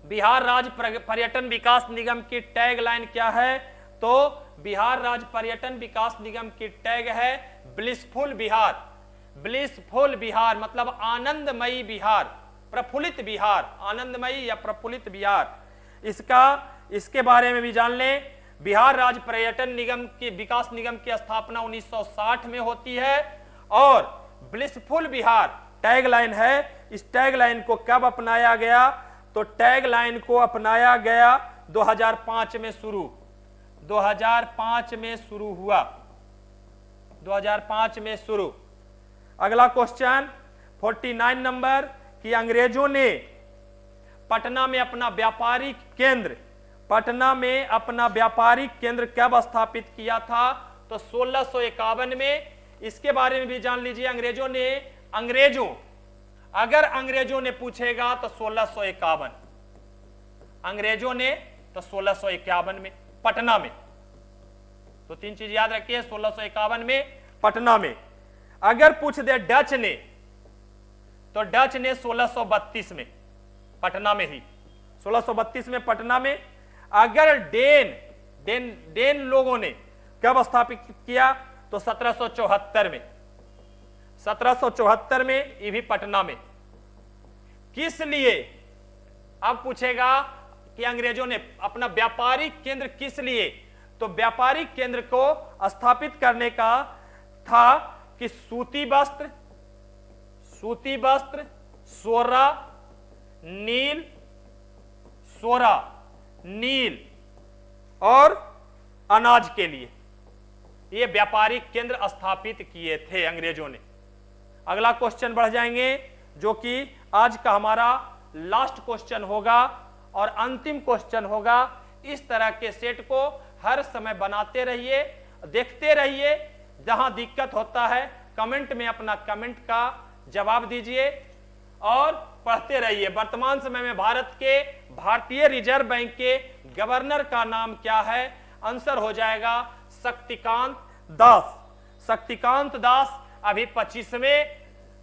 बिहार राज्य पर्यटन विकास निगम की टैग लाइन क्या है? तो बिहार राज्य पर्यटन विकास निगम की टैग है ब्लिसफुल बिहार। ब्लिसफुल बिहार मतलब आनंदमयी बिहार, प्रफुल्लित बिहार, आनंदमयी या प्रफुल्लित बिहार। इसके बारे में भी जान लें। बिहार राज्य पर्यटन निगम की विकास निगम की स्थापना 1960 में होती है, और ब्लिसफुल बिहार टैग लाइन है। इस टैग लाइन को कब अपनाया गया? तो टैग लाइन को अपनाया गया 2005 में शुरू, 2005 में शुरू हुआ, 2005 में शुरू। अगला क्वेश्चन 49 नंबर कि अंग्रेजों ने पटना में अपना व्यापारिक केंद्र, पटना में अपना व्यापारिक केंद्र कब स्थापित किया था? तो 1651 में। इसके बारे में भी जान लीजिए। अंग्रेजों अगर अंग्रेजों ने पूछेगा तो 1651, अंग्रेजों ने तो 1651 में पटना में। तो तीन चीज याद रखिए, 1651 में पटना में। अगर पूछ दे डच ने, तो डच ने 1632 में पटना में ही, 1632 में पटना में। अगर डेन लोगों ने कब स्थापित किया? तो 1774 में, 1774 में, ये भी पटना में। किस लिए? अब पूछेगा कि अंग्रेजों ने अपना व्यापारिक केंद्र किस लिए? तो व्यापारिक केंद्र को स्थापित करने का था कि सूती वस्त्र, सोरा, नील और अनाज के लिए ये व्यापारिक केंद्र स्थापित किए थे अंग्रेजों ने। अगला क्वेश्चन बढ़ जाएंगे, जो कि आज का हमारा लास्ट क्वेश्चन होगा और अंतिम क्वेश्चन होगा। इस तरह के सेट को हर समय बनाते रहिए, देखते रहिए। जहां दिक्कत होता है कमेंट में अपना कमेंट का जवाब दीजिए और पढ़ते रहिए। वर्तमान समय में भारतीय रिजर्व बैंक के गवर्नर का नाम क्या है? आंसर हो जाएगा शक्तिकांत दास। शक्तिकांत दास अभी 25वें,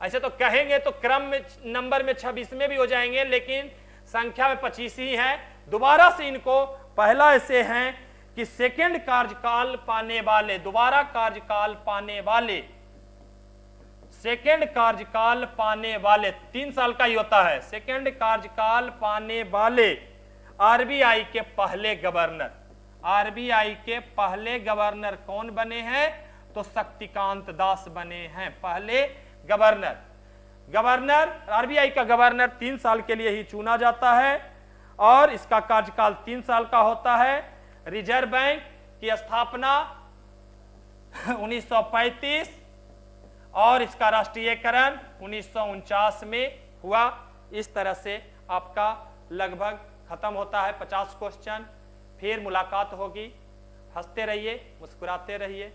ऐसे तो कहेंगे तो क्रम में नंबर में 26वें भी हो जाएंगे, लेकिन संख्या में 25 ही है। दोबारा से इनको पहला ऐसे हैं कि सेकंड कार्यकाल पाने वाले, दोबारा कार्यकाल पाने वाले, सेकंड कार्यकाल पाने वाले 3 साल का ही होता है, सेकंड कार्यकाल पाने वाले आरबीआई के पहले गवर्नर, आरबीआई के पहले गवर्नर कौन बने हैं? तो शक्तिकांत दास बने हैं पहले गवर्नर। गवर्नर, आरबीआई का गवर्नर 3 साल के लिए ही चुना जाता है और इसका कार्यकाल 3 साल का होता है। रिजर्व बैंक की स्थापना 1935 और इसका राष्ट्रीयकरण 1949 में हुआ। इस तरह से आपका लगभग खत्म होता है 50 क्वेश्चन। फिर मुलाकात होगी। हंसते रहिए, मुस्कुराते रहिए,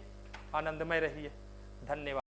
आनंदमय रहिए। धन्यवाद।